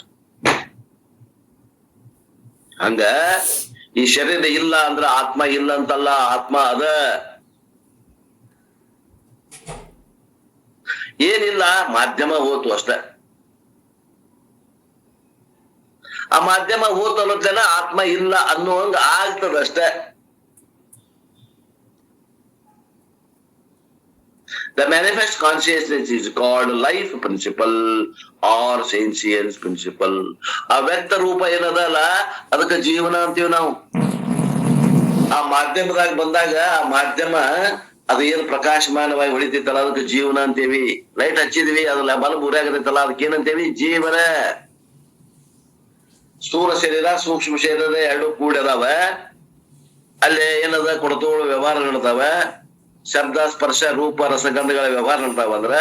ಹಂಗ ಈ ಶರೀರ ಇಲ್ಲ ಅಂದ್ರ ಆತ್ಮ ಇಲ್ಲ ಅಂತಲ್ಲ, ಆತ್ಮ ಅದ. ಏನಿಲ್ಲ, ಮಾಧ್ಯಮ ಹೋತು ಅಷ್ಟೇ. ಆ ಮಾಧ್ಯಮ ಹೋತು ಅನ್ನೋದನ್ನ ಆತ್ಮ ಇಲ್ಲ ಅನ್ನುವಂಗ ಆಗ್ತದ ಅಷ್ಟೇ. The manifest consciousness is called life principle or sentience principle. ಆ ವ್ಯಕ್ತ ರೂಪ ಏನದಲ್ಲ ಅದಕ್ಕೆ ಜೀವನ ಅಂತೀವಿ ನಾವು. ಆ ಮಾಧ್ಯಮದಾಗ ಬಂದಾಗ ಆ ಮಾಧ್ಯಮ ಅದು ಏನ್ ಪ್ರಕಾಶಮಾನವಾಗಿ ಹೊಳಿತೈತಲ್ಲ ಅದಕ್ಕೆ ಜೀವನ ಅಂತೀವಿ. ಲೈಟ್ ಹಚ್ಚಿದ್ವಿ, ಅದ್ರ ಬಲ್ಬ್ ಉರಿಯಾಗತೈತಲ್ಲ ಅದಕ್ಕೆ ಏನಂತೇವಿ? ಜೀವನ. ಸ್ಥೂಲ ಶರೀರ ಸೂಕ್ಷ್ಮ ಶರೀರ ಎರಡು ಕೂಡಿದಾವ. ಅಲ್ಲಿ ಏನದ ಕೊಡತೋಳು ವ್ಯವಹಾರ ನಡ್ತಾವ, ಶಬ್ದ ಸ್ಪರ್ಶ ರೂಪ ರಸಗಂಧಗಳ ವ್ಯವಹಾರ ನಡ್ತಾವ. ಅಂದ್ರ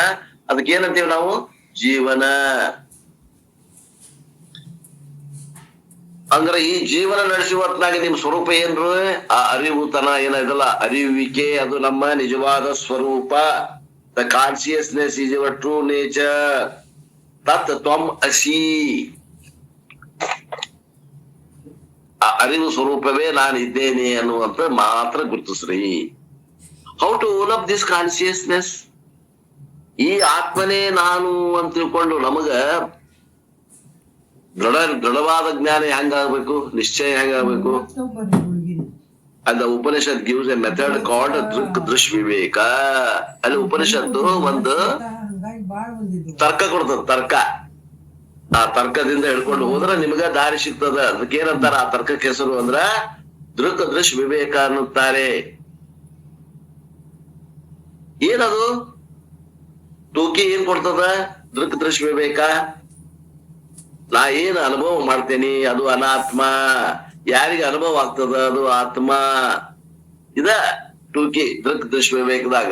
ಅದಕ್ಕೆ ಏನಂತೀವಿ ನಾವು? ಜೀವನ. ಅಂದ್ರೆ ಈ ಜೀವನ ನಡೆಸುವ ಹೊತ್ನಾಗ ನಿಮ್ ಸ್ವರೂಪ ಏನ್ರು? ಆ ಅರಿವುತನ ಏನದಲ್ಲ, ಅರಿವಿಕೆ, ಅದು ನಮ್ಮ ನಿಜವಾದ ಸ್ವರೂಪ. The consciousness is your true nature. ತತ್ ತ್ವಂ ಅಸಿ. ಆ ಅರಿವು ಸ್ವರೂಪವೇ ನಾನಿದ್ದೇನೆ ಅನ್ನುವಂತ ಮಾತ್ರ ಗುರುತಿಸ್ರಿ. How to own up this consciousness? ಈ ಆತ್ಮನೇ ನಾನು ಅಂತ ತಿಳ್ಕೊಂಡು ನಮಗ ದೃಢವಾದ ಜ್ಞಾನ ಹೆಂಗಾಗ್ಬೇಕು, ನಿಶ್ಚಯ ಹೆಂಗಾಗ್ಬೇಕು? And the Upanishad gives a method called ದೃಕ್ ವಿವೇಕ. ಅಲ್ಲಿ ಉಪನಿಷತ್ತು ಒಂದು ತರ್ಕ ಕೊಡ್ತದ, ತರ್ಕ. ಆ ತರ್ಕದಿಂದ ಹಿಡ್ಕೊಂಡು ಹೋದ್ರ ನಿಮ್ಗ ದಾರಿ ಸಿಗ್ತದ. ಅದಕ್ಕೆ ಏನಂತಾರ ಆ ತರ್ಕಕ್ಕೆ ಹೆಸರು ಅಂದ್ರ ದೃಕ್ ವಿವೇಕ ಅನ್ನುತ್ತಾರೆ. ಏನದು? ಟೂಕಿ ಏನ್ ಕೊಡ್ತದ? ದೃಕ್ ವಿವೇಕ. ನಾ ಏನ್ ಅನುಭವ ಮಾಡ್ತೇನಿ ಅದು ಅನಾತ್ಮ, ಯಾರಿಗೆ ಅನುಭವ ಆಗ್ತದ ಅದು ಆತ್ಮ. ಇದ ಟೂಕಿ ದೃಕ್ ವಿವೇಕದಾಗ.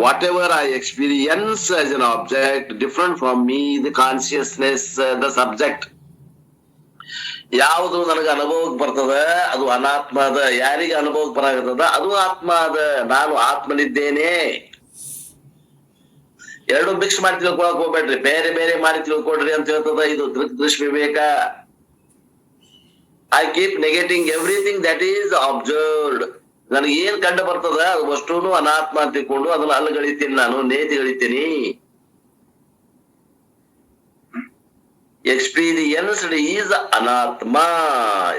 Whatever I experience as an object different from me the consciousness the subject. ಯಾವುದು ನನಗೆ ಅನುಭವಕ್ಕೆ ಬರ್ತದ ಅದು ಅನಾತ್ಮ ಅದ, ಯಾರಿಗೆ ಅನುಭವಕ್ಕೆ ಬರಾಗತ್ತದ ಅದು ಆತ್ಮ ಅದ. ನಾನು ಆತ್ಮನಿದ್ದೇನೆ. ಎರಡು ಮಿಕ್ಸ್ ಮಾಡಿ ತಿಳ್ಕೊಳಕ್ ಹೋಗ್ಬೇಡ್ರಿ, ಬೇರೆ ಬೇರೆ ಮಾಡಿ ತಿಳ್ಕೊಡ್ರಿ ಅಂತ ಹೇಳ್ತದ ಇದು Drik Viveka. I keep negating everything that is observed. ನನಗೆ ಏನ್ ಕಂಡು ಬರ್ತದ ಅದು ಅಷ್ಟೂನು ಅನಾತ್ಮ ಅಂತ ತಿಳ್ಕೊಂಡು ಅದನ್ನ ಅಲ್ಲಿ ಗಳಿತೀನಿ, ನಾನು ನೇತಿ ಗಳಿತೀನಿ. ಎಕ್ಸ್ಪೀರಿಯನ್ಸ್ಡ್ ಈಸ್ ಅನಾತ್ಮ.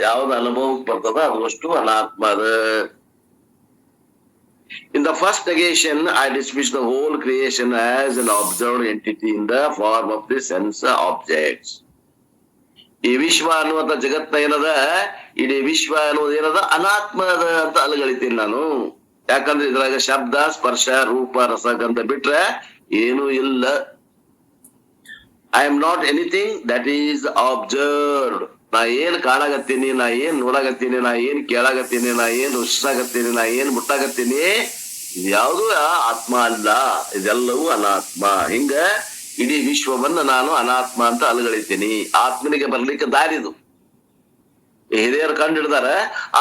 ಯಾವ್ದು ಅನುಭವಕ್ಕೆ ಬರ್ತದ ಅದು ಅಷ್ಟು ಅನಾತ್ಮ ಅದ. In the first negation, I dismiss the whole creation as an observed entity in the form of the sense objects. ಈ ವಿಶ್ವ ಅನ್ನುವಂತ ಜಗತ್ತ ಏನದ, ಇಡೀ ವಿಶ್ವ ಅನ್ನೋದು ಏನದ ಅನಾತ್ಮ ಅದ ಅಂತ ಅಲಗಳಿತೀನಿ ನಾನು. ಯಾಕಂದ್ರೆ ಇದ್ರಾಗ ಶಬ್ದ ಸ್ಪರ್ಶ ರೂಪ ರಸಗಂಧ ಬಿಟ್ರೆ ಏನೂ ಇಲ್ಲ. I am not anything that is observed. ನಾ ಏನ್ ಕಾಣಾಗತ್ತೀನಿ, ನಾ ಏನ್ ನೋಡಾಗತ್ತೀನಿ, ನಾ ಏನ್ ಕೇಳಾಗತ್ತೀನಿ, ನಾ ಏನ್ ರುಚಿಸಾಗತ್ತೀನಿ, ನಾ ಏನ್ ಮುಟ್ಟಾಗತ್ತೀನಿ, ಇದು ಯಾವುದು ಆತ್ಮ ಅಲ್ಲ, ಇದೆಲ್ಲವೂ ಅನಾತ್ಮ. ಹಿಂಗ ಇಡೀ ವಿಶ್ವವನ್ನ ನಾನು ಅನಾತ್ಮ ಅಂತ ಅಲಗಳಿತೀನಿ. ಆತ್ಮನಿಗೆ ಬರ್ಲಿಕ್ಕೆ ದಾರಿದು ಹಿರಿಯರು ಕಂಡು ಹಿಡ್ದಾರ.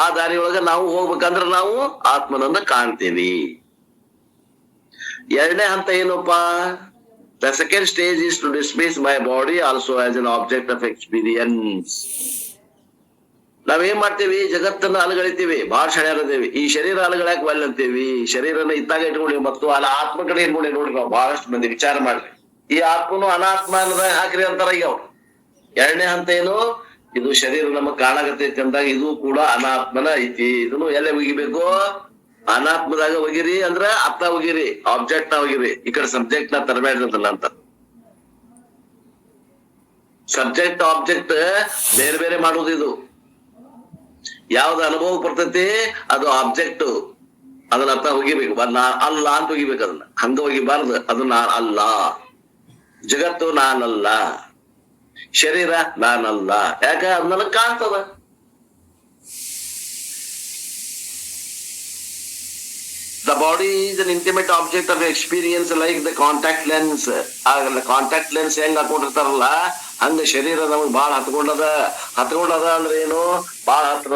ಆ ದಾರಿಯೊಳಗ ನಾವು ಹೋಗ್ಬೇಕಂದ್ರ ನಾವು ಆತ್ಮನನ್ನ ಕಾಣ್ತೀವಿ. ಎರಡನೇ ಹಂತ ಏನಪ್ಪಾ? The second stage is to dismiss my body also as an object of experience. ನಾವೇನ್ ಮಾಡ್ತೀವಿ? ಜಗತ್ತನ್ನ ಅಲಗಳಿತೀವಿ, ಬಹಳ ಶಣ್ಯರದೇವಿ. ಈ ಶರೀರ ಅಲಗಳಾಕ ಒಲ್ಲೆ ಅಂತೀವಿ. ಶರೀರನ ಇತ್ತಾಗ ಇಟ್ಕೊಂಡಿ ಮತ್ತು ಅಲ್ಲ ಆತ್ಮ ಕಡೆ ಇಟ್ಕೊಂಡಿ ನೋಡ್ರಿ. ನಾವು ಬಹಳಷ್ಟು ಮಂದಿ ವಿಚಾರ ಮಾಡ್ರಿ, ಈ ಆತ್ಮನು ಅನಾತ್ಮ ಅನ್ನದ ಹಾಕ್ರಿ ಅಂತಾರ. ಈಗ ಅವ್ರು ಎರಡನೇ ಹಂತ ಏನು? ಇದು ಶರೀರ ನಮಗ್ ಕಾಣಾಗತೈತಿ ಅಂದಾಗ ಇದು ಕೂಡ ಅನಾತ್ಮನ ಐತಿ. ಇದನ್ನು ಎಲ್ಲ ಒಗಿಬೇಕು? ಅನಾತ್ಮದಾಗ ಒಗಿರಿ ಅಂದ್ರ ಅರ್ಥ ಒಗಿರಿ, ಆಬ್ಜೆಕ್ಟ್ ನ ಒಗಿರಿ. ಈ ಕಡೆ ಸಬ್ಜೆಕ್ಟ್ ನ ತರಬೇಡ್ರದಲ್ಲ ಅಂತ. ಸಬ್ಜೆಕ್ಟ್ ಆಬ್ಜೆಕ್ಟ್ ಬೇರೆ ಬೇರೆ ಮಾಡುವುದು. ಇದು ಯಾವ್ದು ಅನುಭವ ಬರ್ತೈತಿ ಅದು ಆಬ್ಜೆಕ್ಟ್, ಅದನ್ನ ಅರ್ಥ ಒಗಿಬೇಕು. ನಾ ಅಲ್ಲ ಅಂತ ಒಗಿಬೇಕು. ಅದನ್ನ ಹಂಗ ಒಗಿಬಾರ್ದು. ಅದು ನಾ ಅಲ್ಲ. ಜಗತ್ತು ನಾನಲ್ಲ, ಶರೀರ ನಾನಲ್ಲ. ಯಾಕ ಅದ್ ನನಗ್ ಕಾಣ್ತದ. The body is an intimate object of experience like the contact lens. ಆಗಲ್ಲ ಕಾಂಟ್ಯಾಕ್ಟ್ ಲೆನ್ಸ್ ಹೆಂಗ್ ಹಾಕೊಂಡಿರ್ತಾರಲ್ಲ ಹಂಗ ಶರೀರ ನಮಗ್ ಬಾಳ ಹತ್ಕೊಂಡದ ಅಂದ್ರೆ ಏನು, ಬಾಳ ಹತ್ರ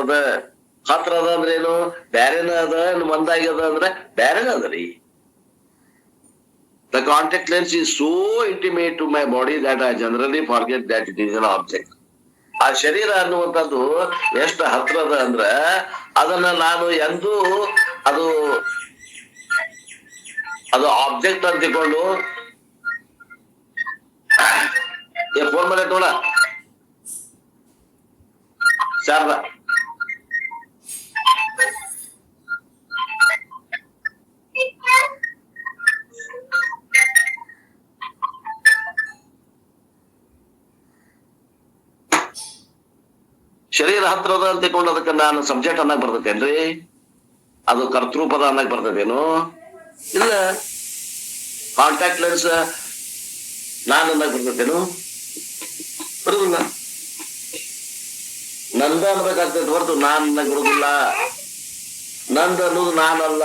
ಅದ ಅಂದ್ರೆ ಏನು, ಬ್ಯಾರೆನ ಅದ ಒಂದಾಗ್ಯದ ಅಂದ್ರೆ ಬ್ಯಾರೆನ ಅದರಿ. The contact lens is so intimate to my body that I generally forget that it is an object. ಆ ಶರೀರ ಅನ್ನುವಂಥದ್ದು ಎಷ್ಟು ಹತ್ರ ಅದ ಅಂದ್ರ ಅದನ್ನ ನಾನು ಎಂದೂ ಅದು ಆಬ್ಜೆಕ್ಟ್ ಅಂತ ತಿಳ್ಕೊಂಡು ಫೋನ್ ಮಾಡಿ ನೋಡ ಶಾರದಾ ಶರೀರ ಹತ್ರದ ಅಂತ ತಿಳ್ಕೊಂಡು ಅದಕ್ಕೆ ನಾನು ಸಬ್ಜೆಕ್ಟ್ ಅನ್ನಕ್ ಬರ್ತೈತೇನ್ರಿ? ಅದು ಕರ್ತೃಪದ ಅನ್ನಕ್ ಬರ್ತದೇನು? ಇಲ್ಲ. ಕಾಂಟ್ಯಾಕ್ಟ್ ಲೆನ್ಸ್ ನಾನು ಅನ್ನಕ್ ಬರ್ತೇನು? ಬರುದಿಲ್ಲ. ನಂದ ಅನ್ಬೇಕಾಗ್ತೈತೆ ಹೊರತು ನಾನ್ ಅನ್ನಕ್ ಬರುದಿಲ್ಲ. ನಂದ ಅನ್ನೋದು ನಾನಲ್ಲ.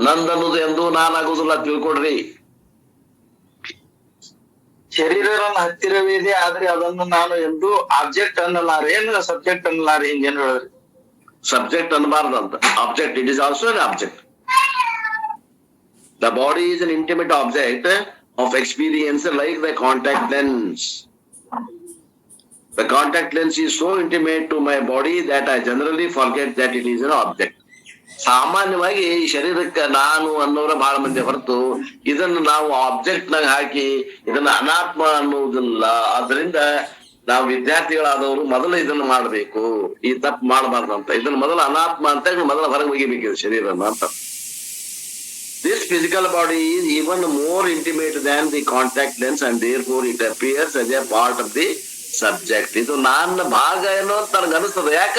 ನಂದ ಅನ್ನೋದು ಎಂದೂ ನಾನಾಗುದಿಲ್ಲ, ತಿಳ್ಕೊಡ್ರಿ. ಶರೀರ ನನ್ನ ಹತ್ತಿರವೇ ಇದೆ, ಆದ್ರೆ ಅದನ್ನು ನಾನು ಎಂದು ಆಬ್ಜೆಕ್ಟ್ ಅನ್ನಲಾರೆ, ಏನು ಸಬ್ಜೆಕ್ಟ್ ಅನ್ನಲಾರೆ, ಹಿಂಗೇನು ಹೇಳಿದ್ರಿ? ಸಬ್ಜೆಕ್ಟ್ ಅನ್ನಬಾರ್ದಂತ. Object, it is also an object. The body is an intimate object of experience like the contact lens. The contact lens is so intimate to my body that I generally forget that it is an object. ಸಾಮಾನ್ಯವಾಗಿ ಈ ಶರೀರಕ್ಕೆ ನಾನು ಅನ್ನೋರ ಬಹಳ ಮಂದಿ ಹೊರತು ಇದನ್ನು ನಾವು object ನಾಗ ಹಾಕಿ ಇದನ್ನ ಅನಾತ್ಮ ಅನ್ನುವುದಿಲ್ಲ. ಆದ್ರಿಂದ ನಾವು ವಿದ್ಯಾರ್ಥಿಗಳಾದವರು ಮೊದಲು ಇದನ್ನು ಮಾಡಬೇಕು, ಈ ತಪ್ಪು ಮಾಡಬಾರ್ದಂತ. ಇದನ್ನ ಮೊದಲು ಅನಾತ್ಮ ಅಂತ ಮೊದಲು ಹೊರಗೆ ಒಗಿಬೇಕಿದೆ ಶರೀರನ ಅಂತ. This physical body is even more intimate than the contact lens and therefore it appears as a part of the subject. ಇದು ನನ್ನ ಭಾಗ ಏನೋ ಅಂತ ನನಗೆ ಅನಿಸ್ತದ. ಯಾಕ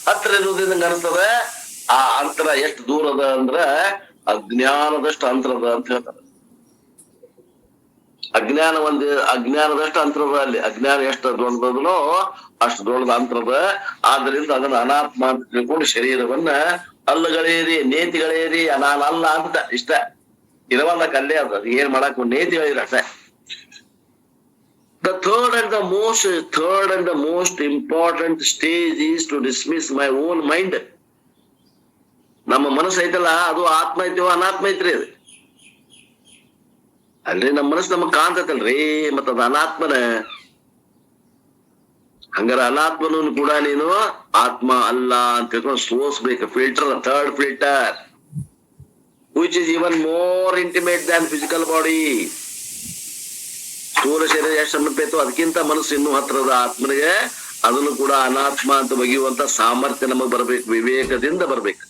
ಹತ್ರ ಇರುವುದರಿಂದ ಅನಿಸ್ತದ. ಆ ಅಂತರ ಎಷ್ಟು ದೂರದ ಅಂದ್ರ ಅಜ್ಞಾನದಷ್ಟು ಅಂತರದ ಅಂತ ಹೇಳ್ತಾರೆ. ಅಜ್ಞಾನದಷ್ಟು ಅಂತರದ. ಅಲ್ಲಿ ಅಜ್ಞಾನ ಎಷ್ಟು ದೊಡ್ಡದೋ ಅಷ್ಟು ದೊಡ್ಡದ ಅಂತರದ. ಆದ್ರಿಂದ ಅದನ್ನ ಅನಾತ್ಮ ಅಂತ ತಿಳ್ಕೊಂಡು ಶರೀರವನ್ನ ಅಲ್ಲಗಳೇರಿ ನೇತಿಗಳೇರಿ ನಾನಲ್ಲ ಅಂತ ಇಷ್ಟ ಇರವಲ್ಲ ಕಲ್ಲೇ ಅದ. ಏನ್ ಮಾಡಕ್ ನೇತಿಗಳಿರ ಅಷ್ಟೇ. The third and the most important stage is to dismiss my own mind. ನಮ್ಮ ಮನಸ್ಸು ಐತಲ್ಲ, ಅದು ಆತ್ಮ ಐತಿವ ಅನಾತ್ಮ ಐತ್ರಿ. ಅದು ಅಲ್ರಿ ನಮ್ಮ ಮನಸ್ಸು ನಮಗ್ ಕಾಣ್ತೈತಲ್ರಿ, ಮತ್ತ ಅದು ಅನಾತ್ಮನ. ಹಂಗಾರ ಅನಾತ್ಮನು ಕೂಡ ನೀನು ಆತ್ಮ ಅಲ್ಲ ಅಂತ ತಿಳ್ಕೊಂಡು ಸೋಸ್ಬೇಕು. Filter, third filter, which is even more intimate than physical body. ಸ್ಥೂಲ ಶರೀರ ಎಷ್ಟು ಸಮೀಪ ಅದಕ್ಕಿಂತ ಮನಸ್ಸು ಇನ್ನೂ ಹತ್ರದ ಆತ್ಮನಿಗೆ. ಅದನ್ನು ಕೂಡ ಅನಾತ್ಮ ಅಂತ ಬಗೆಯುವಂತ ಸಾಮರ್ಥ್ಯ ನಮಗ್ ಬರ್ಬೇಕು, ವಿವೇಕದಿಂದ ಬರ್ಬೇಕು.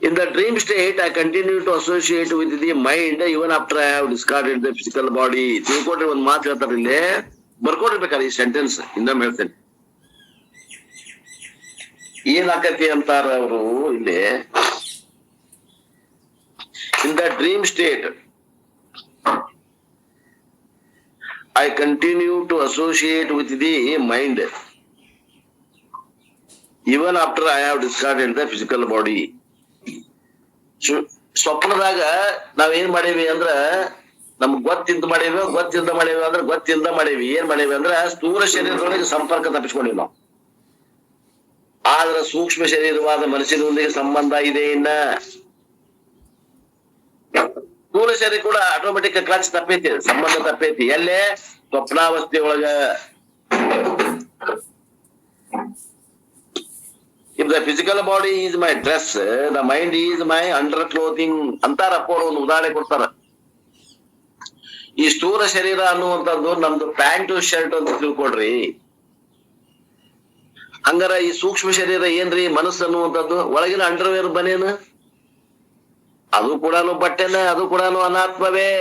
In the dream state, I continue to associate with the mind even after I have discarded the physical body. ತಿಳ್ಕೊಡ್ರಿ, ಒಂದ್ ಮಾತು ಹೇಳ್ತಾರೆ ಇಲ್ಲಿ, ಬರ್ಕೊಡ್ಬೇಕಾದ್ರೆ ಈ ಸೆಂಟೆನ್ಸ್ ಇನ್ನೊಮ್ಮೆ ಹೇಳ್ತೇನೆ. ಏನಾಕತಿ ಅಂತಾರ ಅವರು ಇಲ್ಲಿ. In the dream state, I continue to associate with the mind even after I have discarded the physical body. ಸ್ವಪ್ನದಾಗ ನಾವೇನ್ ಮಾಡೇವಿ ಅಂದ್ರ ನಮ್ಗ್ ಗೊತ್ತಿಲ್ದ ಮಾಡೇವಿ ಅಂದ್ರೆ ಗೊತ್ತಿಲ್ದ ಮಾಡೇವಿ. ಏನ್ ಮಾಡೇವಿ ಅಂದ್ರ ಸ್ಥೂಲ ಶರೀರದೊಳಗೆ ಸಂಪರ್ಕ ತಪ್ಪಿಸ್ಕೊಂಡಿವಿ ನಾವು. ಆದ್ರ ಸೂಕ್ಷ್ಮ ಶರೀರವಾದ ಮನಸ್ಸಿನೊಂದಿಗೆ ಸಂಬಂಧ ಇದೆ. ಇನ್ನ ಸ್ಥೂಲ ಶರೀರ ಕೂಡ ಆಟೋಮೆಟಿಕ್ ಕ್ಲಚ್ ತಪ್ಪೈತಿ, ಸಂಬಂಧ ತಪ್ಪೈತಿ. ಎಲ್ಲೇ ಸ್ವಪ್ನಾವಸ್ಥೆ ಒಳಗ. If the physical body is my dress, the mind is my underclothing ಅಂತಾರ. ಅಪ್ಪೋರು ಒಂದು ಉದಾಹರಣೆ ಕೊಡ್ತಾರ. ಈ ಸ್ಥೂಲ ಶರೀರ ಅನ್ನುವಂಥದ್ದು ನಮ್ದು ಪ್ಯಾಂಟು ಶರ್ಟ್ ಅಂತ ತಿಳ್ಕೊಡ್ರಿ. ಹಂಗಾರ ಈ ಸೂಕ್ಷ್ಮ ಶರೀರ ಏನ್ರಿ, ಮನಸ್ಸು ಅನ್ನುವಂಥದ್ದು ಒಳಗಿನ ಅಂಡರ್ವೇರ್ ಬನೇನು, ಅದು ಕೂಡ ಬಟ್ಟೆನ, ಅದು ಕೂಡ ಅನಾತ್ಮವೇ.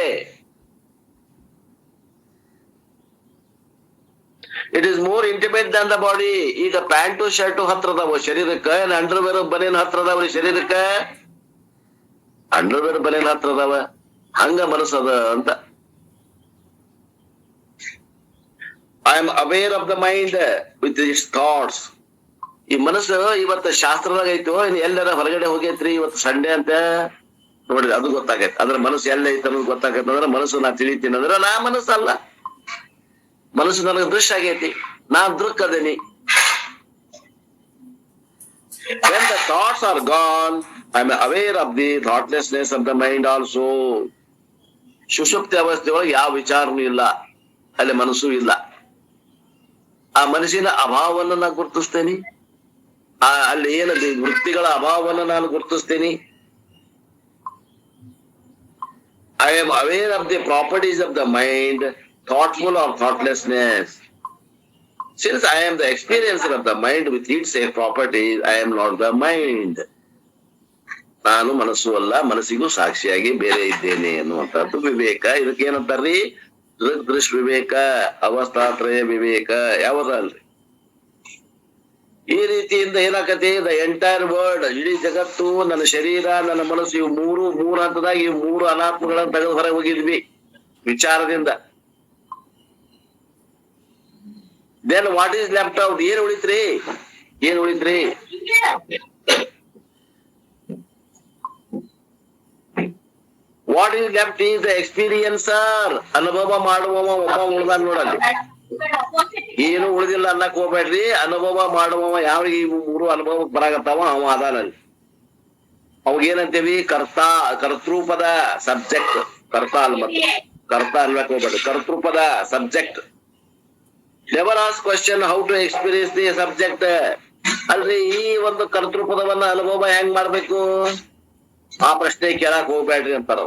It is more intimate than the body. ಈಗ ಪ್ಯಾಂಟು ಶರ್ಟು ಹತ್ರ ಅದಾವ ಶರೀರಕ್ಕ, ಅಂಡರ್ವೇರ್ ಬನೇನ್ ಹತ್ರ ಅದಾವ್ರಿ ಶರೀರಕ್ಕ, ಅಂಡರ್ವೇರ್ ಬನೇನ್ ಹತ್ರ ಅದಾವ. ಹಂಗ ಮನಸ್ಸದ ಅಂತ. I am aware of the mind with its thoughts. ಈ ಮನಸ್ಸು ಇವತ್ತು ಶಾಸ್ತ್ರದಾಗ ಐತೋ ಇನ್ ಎಲ್ಲರ ಹೊರಗಡೆ ಹೋಗೈತ್ರಿ, ಇವತ್ತು ಸಂಡೇ ಅಂತ ನೋಡ್ರಿ ಅದು ಗೊತ್ತಾಗೈತೆ. ಅದ್ರ ಮನಸ್ಸು ಎಲ್ಲ ಐತೆ ಅನ್ನೋದು ಗೊತ್ತಾಗೈತೆ ಅಂದ್ರೆ ಮನಸ್ಸು ನಾ ತಿಳಿತೀನಿ ಅಂದ್ರೆ ನಾ ಮನಸ್ಸಲ್ಲ, ಮನಸ್ಸು ನನಗೆ ದೃಶ್ಯ ಆಗೈತಿ, ನಾ ದೃಕ್ ಅದೇನಿ. When the thoughts are gone, I am aware of the thoughtlessness of the mind also. ಸುಷುಪ್ತಿ ಅವಸ್ಥೆ ಒಳಗೆ ಯಾವ ವಿಚಾರನೂ ಇಲ್ಲ, ಅಲ್ಲಿ ಮನಸ್ಸು ಇಲ್ಲ. ಆ ಮನಸ್ಸಿನ ಅಭಾವವನ್ನು ನಾನು ಗುರುತಿಸ್ತೇನೆ, ಅಲ್ಲಿ ಏನದು ವೃತ್ತಿಗಳ ಅಭಾವವನ್ನು ನಾನು ಗುರುತಿಸ್ತೇನೆ. I am aware of the properties of the mind, thoughtful or thoughtlessness. Since I am the experiencer of the mind with its properties, I am not the mind. ನಾನು ಮನಸ್ಸು ಅಲ್ಲ, ಮನಸ್ಸಿಗೂ ಸಾಕ್ಷಿಯಾಗಿ ಬೇರೆ ಇದ್ದೇನೆ ಅನ್ನುವಂಥದ್ದು ವಿವೇಕ. ಇದಕ್ಕೆ ಏನಂತಾರ್ರಿ? ದೃಗ್ ವಿವೇಕ, ಅವಸ್ಥಾತ್ರಯ ವಿವೇಕ ಯಾವದಲ್ರಿ. ಈ ರೀತಿಯಿಂದ ಏನಾಕತಿ, ದ ಎಂಟೈರ್ ವರ್ಲ್ಡ್, ಇಡೀ ಜಗತ್ತು, ನನ್ನ ಶರೀರ, ನನ್ನ ಮನಸ್ಸು, ಇವು ಮೂರು ಹಂತದಾಗ ಇವು ಮೂರು ಅನಾತ್ಮಗಳನ್ನ ತೆಗೆದು ಹೊರಗೆ ಹೋಗಿದ್ವಿ ವಿಚಾರದಿಂದ. Then what is left out? ಏನ್ ಉಳಿತ್ರಿ? ಏನ್ ಉಳಿತ್ರಿ? What is left is the experiencer. ಅನುಭವ ಮಾಡುವವ ಒಬ್ಬ ಉಳ್ದಾನ ನೋಡಲ್ಲಿ, ಏನು ಉಳಿದಿಲ್ಲ ಅನ್ನಕ್ ಹೋಗ್ಬೇಡ್ರಿ. ಅನುಭವ ಮಾಡುವವ ಯಾವಾಗ ಈ ಮೂರು ಅನುಭವಕ್ಕೆ ಬರಾಕತ್ತಾವ ಅವ ಅದಾನಲ್ಲಿ. ಅವಾಗೇನಂತೀವಿ? ಕರ್ತೃಪದ ಸಬ್ಜೆಕ್ಟ್. ಕರ್ತ ಅಲ್ ಮತ್ತೆ ಕರ್ತ ಅನ್ಬೇಕು ಹೋಗ್ಬೇಡ್ರಿ, ಕರ್ತೃಪದ subject. Never ask question how to experience the subject. ಅಲ್ರಿ, ಈ ಒಂದು ಕರ್ತೃಪದವನ್ನ ಅನುಭವ ಹೆಂಗ್ ಮಾಡ್ಬೇಕು ಆ ಪ್ರಶ್ನೆ ಕೇಳಕ್ ಹೋಗ್ಬೇಡ್ರಿ ಅಂತಾರ.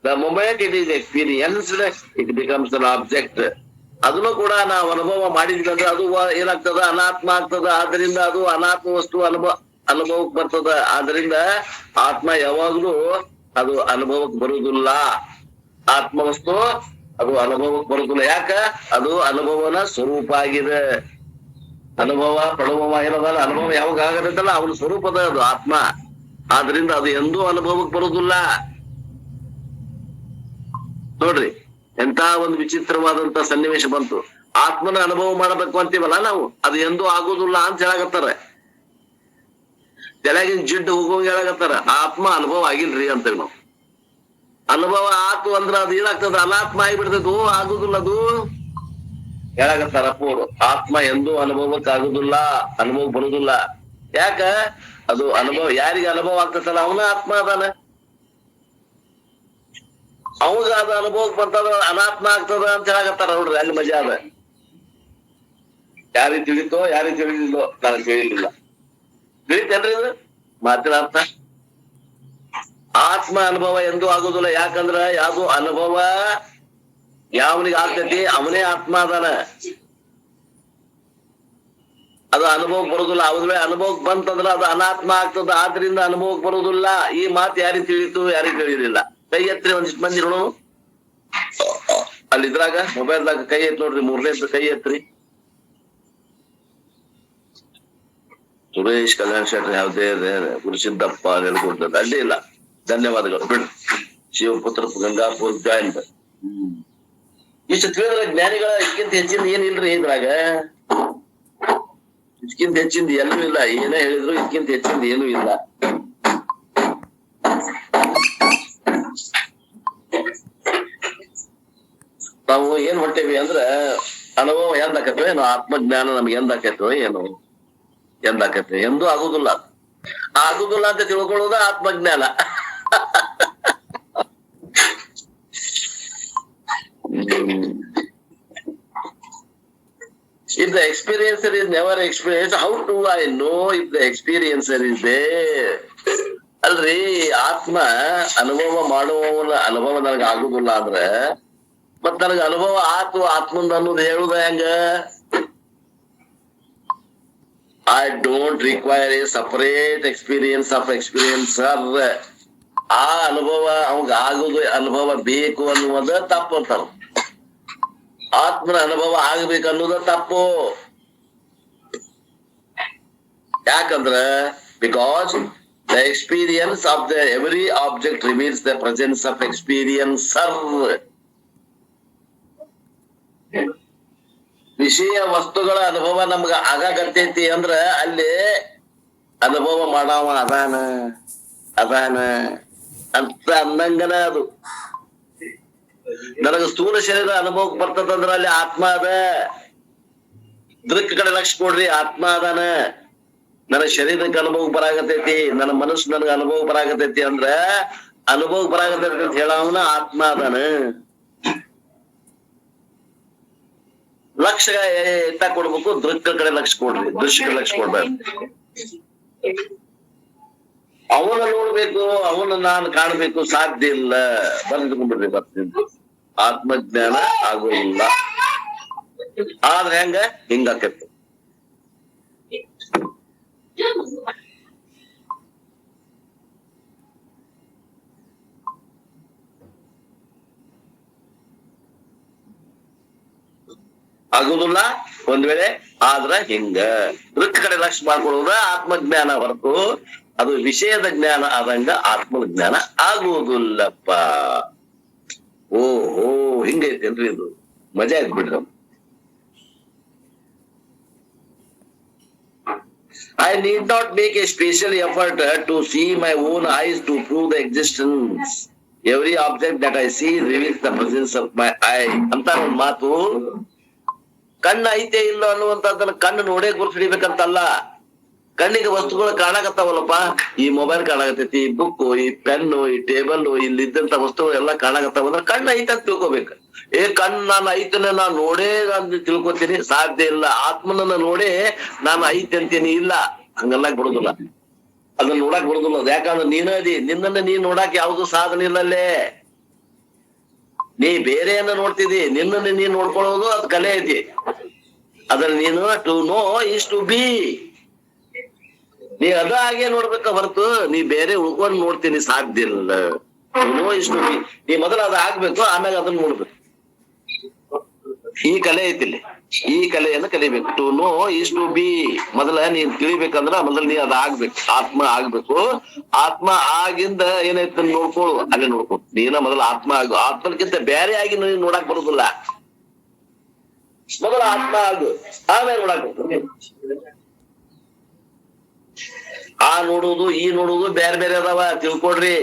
The moment it is experienced it becomes an object. ಅದನ್ನು ಕೂಡ ನಾವು ಅನುಭವ ಮಾಡಿದ್ವಿ ಅಂದ್ರೆ ಅದು ಏನಾಗ್ತದ? ಅನಾತ್ಮ ಆಗ್ತದ. ಆದ್ರಿಂದ ಅದು ಅನಾತ್ಮ ವಸ್ತು ಅನುಭವಕ್ಕೆ ಬರ್ತದ. ಆದ್ರಿಂದ ಆತ್ಮ ಯಾವಾಗ್ಲೂ ಅದು ಅನುಭವಕ್ಕೆ ಬರುವುದಿಲ್ಲ. ಆತ್ಮ ವಸ್ತು ಅದು ಅನುಭವಕ್ಕೆ ಬರುವುದಿಲ್ಲ. ಯಾಕ? ಅದು ಅನುಭವನ ಸ್ವರೂಪ ಆಗಿದೆ. ಅನುಭವ ಪಡುವವ ಏನದಲ್ಲ, ಅನುಭವ ಯಾವಾಗ ಆಗತ್ತಲ್ಲ ಅವನ ಸ್ವರೂಪದ ಅದು ಆತ್ಮ. ಆದ್ರಿಂದ ಅದು ಎಂದೂ ಅನುಭವಕ್ಕೆ ಬರುವುದಿಲ್ಲ. ನೋಡ್ರಿ ಎಂತ ಒಂದು ವಿಚಿತ್ರವಾದಂತ ಸನ್ನಿವೇಶ ಬಂತು. ಆತ್ಮನ ಅನುಭವ ಮಾಡಬೇಕು ಅಂತೀವಲ್ಲ ನಾವು, ಅದು ಎಂದೂ ಆಗುದಿಲ್ಲ ಅಂತ ಹೇಳಕತ್ತಾರ. ತೆಳಗಿನ ಜಿಡ್ಡು ಹೋಗುವಂಗ ಹೇಳಕತ್ತಾರ. ಆತ್ಮ ಅನುಭವ ಆಗಿಲ್ರಿ ಅಂತೇವಿ ನಾವು. ಅನುಭವ ಆತು ಅಂದ್ರ ಅದು ಏನಾಗ್ತದ? ಅನಾತ್ಮ ಆಗಿಬಿಡ್ತದ, ಆಗುದಿಲ್ಲ ಅದು ಹೇಳಕತ್ತಾರ ಅಪ್ಪವರು. ಆತ್ಮ ಎಂದೂ ಅನುಭವಕ್ಕೆ ಆಗುದಿಲ್ಲ, ಅನುಭವ ಬರುದಿಲ್ಲ. ಯಾಕ? ಅದು ಅನುಭವ ಯಾರಿಗೆ ಅನುಭವ ಆಗ್ತದಲ್ಲ ಅವನ ಆತ್ಮ ಅದಾನ. ಅವಾಗ ಅದು ಅನುಭವಕ್ಕೆ ಬರ್ತದ, ಅನಾತ್ಮ ಆಗ್ತದ ಅಂತ ಹೇಳಕತ್ತಾರ. ನೋಡ್ರಿ ಅಲ್ಲಿ ಮಜಾ ಅದ. ಯಾರಿಗೆ ತಿಳಿತೋ ಯಾರಿಗೆ ತಿಳಿದಿಲ್ಲೋ, ನನಗೆ ತಿಳಿಲಿಲ್ಲ. ತಿಳಿತೇನ್ರಿ ಇದು ಮಾತಿನ ಅರ್ಥ? ಆತ್ಮ ಅನುಭವ ಎಂದೂ ಆಗುದಿಲ್ಲ. ಯಾಕಂದ್ರ ಯಾವ್ದು ಅನುಭವ ಯಾವನಿಗೆ ಆಗ್ತೈತಿ ಅವನೇ ಆತ್ಮ ಅದಾನ. ಅದು ಅನುಭವಕ್ಕೆ ಬರುದಿಲ್ಲ. ಅವೇ ಅನುಭವಕ್ಕೆ ಬಂತಂದ್ರ ಅದು ಅನಾತ್ಮ ಆಗ್ತದ. ಆದ್ರಿಂದ ಅನುಭವಕ್ಕೆ ಬರುದಿಲ್ಲ. ಈ ಮಾತು ಯಾರಿಗೆ ತಿಳಿತು ಯಾರಿಗೆ ತಿಳಿಲಿಲ್ಲ? ಕೈ ಎತ್ರಿ ಒಂದಿಷ್ಟು ಮಂದಿ ನೋಡು. ಅಲ್ಲಿ ಇದ್ರಾಗ ಮೊಬೈಲ್ದಾಗ ಕೈ ಎತ್ ನೋಡ್ರಿ, ಮೂರನೇ ಕೈ ಎತ್ರಿ. ಸುರೇಶ್ ಕಲ್ಯಾಣ್ ಶೆಟ್ಟಿ ಯಾವುದೇ ಗುರುಸಿದ್ದಪ್ಪ ಹೇಳ್ಕೊಡ್ತದ ಅಡ್ಡಿ ಇಲ್ಲ. ಧನ್ಯವಾದಗಳು ಬಿಡು. ಶಿವಪುತ್ರ ಗಂಗಾಪುರ ಜಾಯಿಂಟ್. ಇಷ್ಟು ತಿಳಿದ್ರೆ ಜ್ಞಾನಿಗಳ ಇದಕ್ಕಿಂತ ಹೆಚ್ಚಿಂದ ಏನಿಲ್ರಿ ಇದ್ರಾಗ. ಇದಕ್ಕಿಂತ ಹೆಚ್ಚಿಂದ ಏನೂ ಇಲ್ಲ. ಏನೇ ಹೇಳಿದ್ರು ಇದಕ್ಕಿಂತ ಹೆಚ್ಚಿಂದ ಏನೂ ಇಲ್ಲ. ನಾವು ಏನ್ ಹೊಂಟೇವಿ ಅಂದ್ರ ಅನುಭವ ಎಂದಾಕತ್ವ ಏನು, ಆತ್ಮಜ್ಞಾನ ನಮ್ಗೆ ಎಂದಾಕೈತೋ ಏನು, ಎಂದಾಕೈತಿ ಎಂದೂ ಆಗುದಿಲ್ಲ. ಆಗುದಿಲ್ಲ ಅಂತ ತಿಳ್ಕೊಳ್ಳೋದ ಆತ್ಮಜ್ಞಾನ. If the experiencer is never experienced, how do I know if the experiencer is there? ಅಲ್ರಿ, ಆತ್ಮ ಅನುಭವ ಮಾಡುವವನ ಅನುಭವ ನನಗ ಆಗುದಿಲ್ಲ ಅಂದ್ರೆ ಮತ್ ನನಗ ಅನುಭವ ಆತು ಆತ್ಮಂದ ಅನ್ನೋದು ಹೇಳುದ ಹೆಂಗ? I don't require a separate experience of experiencer. ಆ ಅನುಭವ ಅವಾಗ ಆಗುದು ಅನುಭವ ಬೇಕು ಅನ್ನುವುದ ತಪ್ಪಂತಾರ. ಆತ್ಮನ ಅನುಭವ ಆಗ್ಬೇಕನ್ನೋದ ತಪ್ಪು. ಯಾಕಂದ್ರ because the experience of the every object reveals the presence of experiencer. ವಿಷಯ ವಸ್ತುಗಳ ಅನುಭವ ನಮ್ಗ ಆಗಾಕತ್ತೈತಿ ಅಂದ್ರ ಅಲ್ಲಿ ಅನುಭವ ಮಾಡವ ಅದಾನ ಅಂತ ಅಂದಂಗನ ಅದು. ನನಗ ಸ್ಥೂಲ ಶರೀರ ಅನುಭವಕ್ಕೆ ಬರ್ತದಂದ್ರ ಅಲ್ಲಿ ಆತ್ಮ ಅದ. ದೃಕ್ ಕಡೆ ಲಕ್ಷ ಕೊಡ್ರಿ, ಆತ್ಮ ಅದಾನ. ನನ್ನ ಶರೀರಕ್ಕೆ ಅನುಭವ ಬರಾಗತೈತಿ, ನನ್ನ ಮನಸ್ಸು ನನಗ ಅನುಭವ ಬರಾಗತೈತಿ ಅಂದ್ರ ಅನುಭವ ಬರಾಗತೈತಿ ಅಂತ ಹೇಳವನ ಆತ್ಮ ಅದಾನ. ಲಕ್ಷ ಎತ್ತ ಕೊಡ್ಬೇಕು, ದೃಕ್ ಕಡೆ ಲಕ್ಷ ಕೊಡ್ರಿ, ದೃಶ್ಯ ಕಡೆ ಲಕ್ಷ ಕೊಡ್ಬೇಕು. ಅವನ ನೋಡ್ಬೇಕು, ಅವನ ನಾನು ಕಾಣ್ಬೇಕು, ಸಾಧ್ಯ ಇಲ್ಲ. ಬಂದ್ಕೊಂಡ್ಬಿಡ್ರಿ, ಬರ್ತೀನಿ. ಆತ್ಮಜ್ಞಾನ ಆಗೋದಿಲ್ಲ. ಆದ್ರೆ ಹಿಂಗಾಕೈತಿ. ಆಗುದಿಲ್ಲ ಒಂದ್ ವೇಳೆ ಆದ್ರ ಹಿಂಗ ದೃಕ್ ಕಡೆ ಲಕ್ಷ ಮಾಡ್ಕೊಳ್ಳೋದ ಆತ್ಮಜ್ಞಾನ ಹೊರತು ಅದು ವಿಷಯದ ಜ್ಞಾನ ಆದಂಗ ಆತ್ಮಜ್ಞಾನ ಆಗುವುದಿಲ್ಲಪ್ಪ. ಓಹೋ, ಹಿಂಗೈತೇನ್ರಿ ಇದು? ಮಜಾ ಆಯ್ತು ಬಿಡ್ರಿ. I need not make a special effort to see my own eyes to prove the existence. Every object that I see reveals the presence of my eye. ಅಂತ ಒಂದ್ ಮಾತು. ಕಣ್ಣು ಐತೆ ಇಲ್ಲ ಅನ್ನುವಂಥದ್ದನ್ನ ಕಣ್ಣು ನೋಡೇ ಗುರುತು ಹಿಡಿಬೇಕಂತಲ್ಲ. ಕಣ್ಣಿಗೆ ವಸ್ತುಗಳು ಕಾಣಕತ್ತಾವಲ್ಲಪ್ಪ, ಈ ಮೊಬೈಲ್ ಕಾಣಕತ್ತೈತಿ, ಈ ಬುಕ್, ಈ ಪೆನ್ನು, ಈ ಟೇಬಲ್, ಇಲ್ಲಿದ್ದಂತ ವಸ್ತುಗಳು ಎಲ್ಲ ಕಾಣಕತ್ತಾವ ಅಂದ್ರೆ ಕಣ್ಣು ಐತೆ ಅಂತ ತಿಳ್ಕೊಬೇಕು. ಕಣ್ಣು ನಾನು ಐತನ ನಾನ್ ನೋಡೇ ನಾನು ತಿಳ್ಕೊತೀನಿ, ಸಾಧ್ಯ ಇಲ್ಲ. ಆತ್ಮನನ್ನ ನೋಡೇ ನಾನು ಐತೆ ಅಂತೀನಿ, ಇಲ್ಲ, ಹಂಗಲ್ಲ ಬಿಡುದಿಲ್ಲ. ಅದನ್ನ ನೋಡಕ್ ಬಿಡುದಿಲ್ಲ. ಯಾಕಂದ್ರೆ ನೀನ ಅದಿ, ನಿನ್ನನ್ನ ನೀನ್ ನೋಡಕ್ ಯಾವ್ದು ಸಾಧನ ಇಲ್ಲಲ್ಲೇ. ನೀ ಬೇರೆಯನ್ನ ನೋಡ್ತಿದಿ, ನಿನ್ನನ್ನ ನೀನ್ ನೋಡ್ಕೊಳ್ಳೋದು ಅದ್ ಕಲೆ ಐತಿ. ಅದ್ರ ನೀನು to know is to be. ನೀ ಅದ ಹಾಗೆ ನೋಡ್ಬೇಕ ಹೊರತು ನೀ ಬೇರೆ ಉಳ್ಕೊಂಡ್ ನೋಡ್ತೀನಿ, ಸಾಧ್ಯ ಇಲ್ಲ. To know is to be. ನೀ ಮೊದಲು ಅದ ಆಗ್ಬೇಕು, ಆಮ್ಯಾಗ ಅದನ್ನ ನೋಡ್ಬೇಕು. ಈ ಕಲೆ ಐತಿಲ್ಲಿ, ಈ ಕಲೆಯನ್ನ ಕಲಿಬೇಕು. To know is to be. ಮೊದಲ ನೀನ್ ತಿಳಿಬೇಕಂದ್ರ ಮೊದಲು ನೀ ಅದ ಆಗ್ಬೇಕು, ಆತ್ಮ ಆಗ್ಬೇಕು. ಆತ್ಮ ಆಗಿಂದ ಏನೈತೆ ನೋಡ್ಕೊಳ್ಳು, ಅಲ್ಲೇ ನೋಡ್ಕೊ. ನೀನ ಮೊದಲು ಆತ್ಮ ಆಗು. ಆತ್ಮಕ್ಕಿಂತ ಬೇರೆ ಆಗಿ ನೀನ್ ನೋಡಕ್ ಬರುದಿಲ್ಲ. ಮೊದಲು ಆತ್ಮ ಆಗು, ಆಮೇಲೆ ನೋಡಕ್ ಬರ್ತದೆ. ಆ ನೋಡುವುದು ಈ ನೋಡುವುದು ಬೇರೆ ಬೇರೆ ಅದಾವ, ತಿಳ್ಕೊಡ್ರಿ.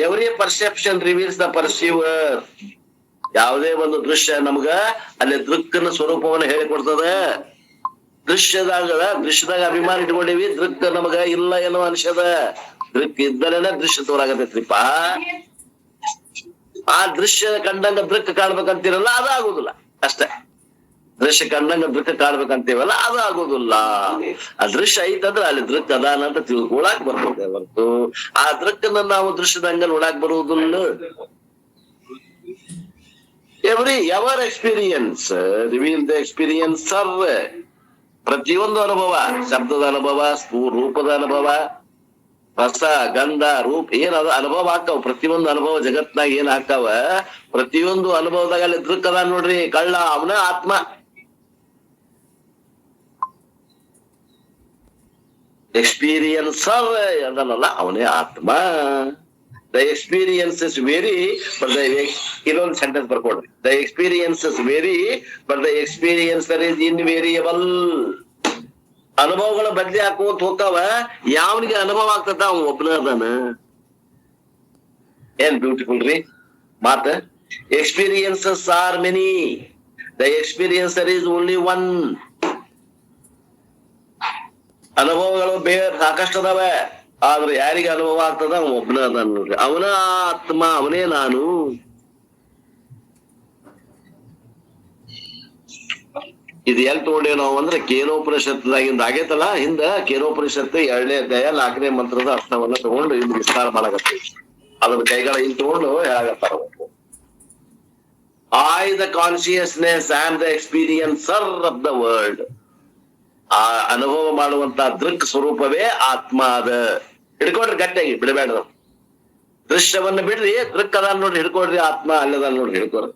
Every perception reveals the perceiver. ಯಾವುದೇ ಒಂದು ದೃಶ್ಯ ನಮ್ಗ ಅಲ್ಲಿ ದೃಕ್ಕನ ಸ್ವರೂಪವನ್ನ ಹೇಳಿಕೊಡ್ತದ. ದೃಶ್ಯದಾಗ ಅಭಿಮಾನ ಇಟ್ಕೊಂಡಿವಿ, ದೃಕ್ ನಮಗ ಇಲ್ಲ ಏನೋ ಅನ್ಸದ. ದೃಕ್ ಇದ್ದಲೇನೆ ದೃಶ್ಯ ತೋರಾಗತೈತ್ರಿಪ್ಪ. ಆ ದೃಶ್ಯ ಕಂಡಂಗ ದೃಕ್ ಕಾಣ್ಬೇಕಂತೀರಲ್ಲ, ಅದು ಆಗುದಿಲ್ಲ ಅಷ್ಟೇ. ದೃಶ್ಯ ಕಂಡಂಗ ದೃಕ್ ಕಾಣ್ಬೇಕಂತೀವಲ್ಲ, ಅದು ಆಗುದಿಲ್ಲ. ಆ ದೃಶ್ಯ ಐತಂದ್ರ ಅಲ್ಲಿ ದೃಕ್ ಅದಾನ ಅಂತ ತಿಳ್ಕೊಳಕ್ ಬರ್ತದೆ ಹೊರತು ಆ ದೃಕ್ಕನ್ನ ನಾವು ದೃಶ್ಯದಂಗ ನೋಡಾಕ್ ಬರುವುದಿಲ್ಲ. Ever experience reveal the experiencer. ಪ್ರತಿಯೊಂದು ಅನುಭವ, ಶಬ್ದದ ಅನುಭವ, ರೂಪದ ಅನುಭವ, ರಸ, ಗಂಧ, ರೂಪ, ಏನದ ಅನುಭವ ಆಗ್ತಾವ. ಪ್ರತಿಯೊಂದು ಅನುಭವ ಜಗತ್ನಾಗ ಏನ್ ಆಗ್ತಾವ, ಪ್ರತಿಯೊಂದು ಅನುಭವದಾಗ ಅಲ್ಲಿ ದೃಕ್ ಅದ ನೋಡ್ರಿ. ಕಳ್ಳ ಅವನ ಆತ್ಮ. ಎಕ್ಸ್ಪೀರಿಯನ್ಸರ್ ಅದನ್ನಲ್ಲ, ಅವನೇ ಆತ್ಮ. The experiences vary but the ಇನ್ನೊಂದು ಸೆಂಟೆನ್ಸ್ ಬರ್ಕೊಡ್ರಿ. The experiences vary but the experiencer is invariable. ಅನುಭವಗಳ ಬದ್ಲಿ ಹಾಕೋತ್ ಹೋಗ್ತಾವ. ಯಾವನಿಗೆ ಅನುಭವ ಆಗ್ತದ ಅವ ಒಬ್ಬನ ಅದಾನ. ಏನ್ ಬ್ಯೂಟಿಫುಲ್ ರೀ ಮಾತ. Experiences are many, the experiencer is only one. ಅನುಭವಗಳು ಸಾಕಷ್ಟು ಅದಾವ, ಆದ್ರೆ ಯಾರಿಗೆ ಅನುಭವ ಆಗ್ತದ ಅವ ಒಬ್ಬನ ಅದಾನ ನೋಡ್ರಿ. ಅವನ ಆತ್ಮ, ಅವನೇ ನಾನು. ಇದು ಎಲ್ಲಿ ತಗೊಂಡೇವ್ ನಾವು ಅಂದ್ರೆ ಕೇನೋಪನಿಷತ್ತದಾಗಿಂದ ಆಗೈತಲ್ಲ. ಹಿಂದ ಕೇನೋಪನಿಷತ್ತು 2ನೇ ಅಧ್ಯಾಯ 4ನೇ ಮಂತ್ರದ ಅರ್ಥವನ್ನ ತಗೊಂಡು ಇಲ್ಲಿ ವಿಸ್ತಾರ ಮಾಡಕತ್ತೀವಿ. ಅದನ್ನ ಕೈಗಳ ಇಲ್ಲಿ ತಗೊಂಡು ಹೇಳಾಗತ್ತಾರ. I the consciousness am the experiencer of the world. ಆ ಅನುಭವ ಮಾಡುವಂತ ದೃಕ್ ಸ್ವರೂಪವೇ ಆತ್ಮ ಅದ. ಹಿಡ್ಕೊಡ್ರಿ ಗಟ್ಟಿಯಾಗಿ, ಬಿಡಬೇಡ್ರ. ದೃಶ್ಯವನ್ನ ಬಿಡ್ರಿ, ದೃಕ್ ಅದ ನೋಡ್ರಿ, ಹಿಡ್ಕೊಡ್ರಿ. ಆತ್ಮ ಅಲ್ಲದ ನೋಡ್ರಿ, ಹಿಡ್ಕೊಡ್ರಿ.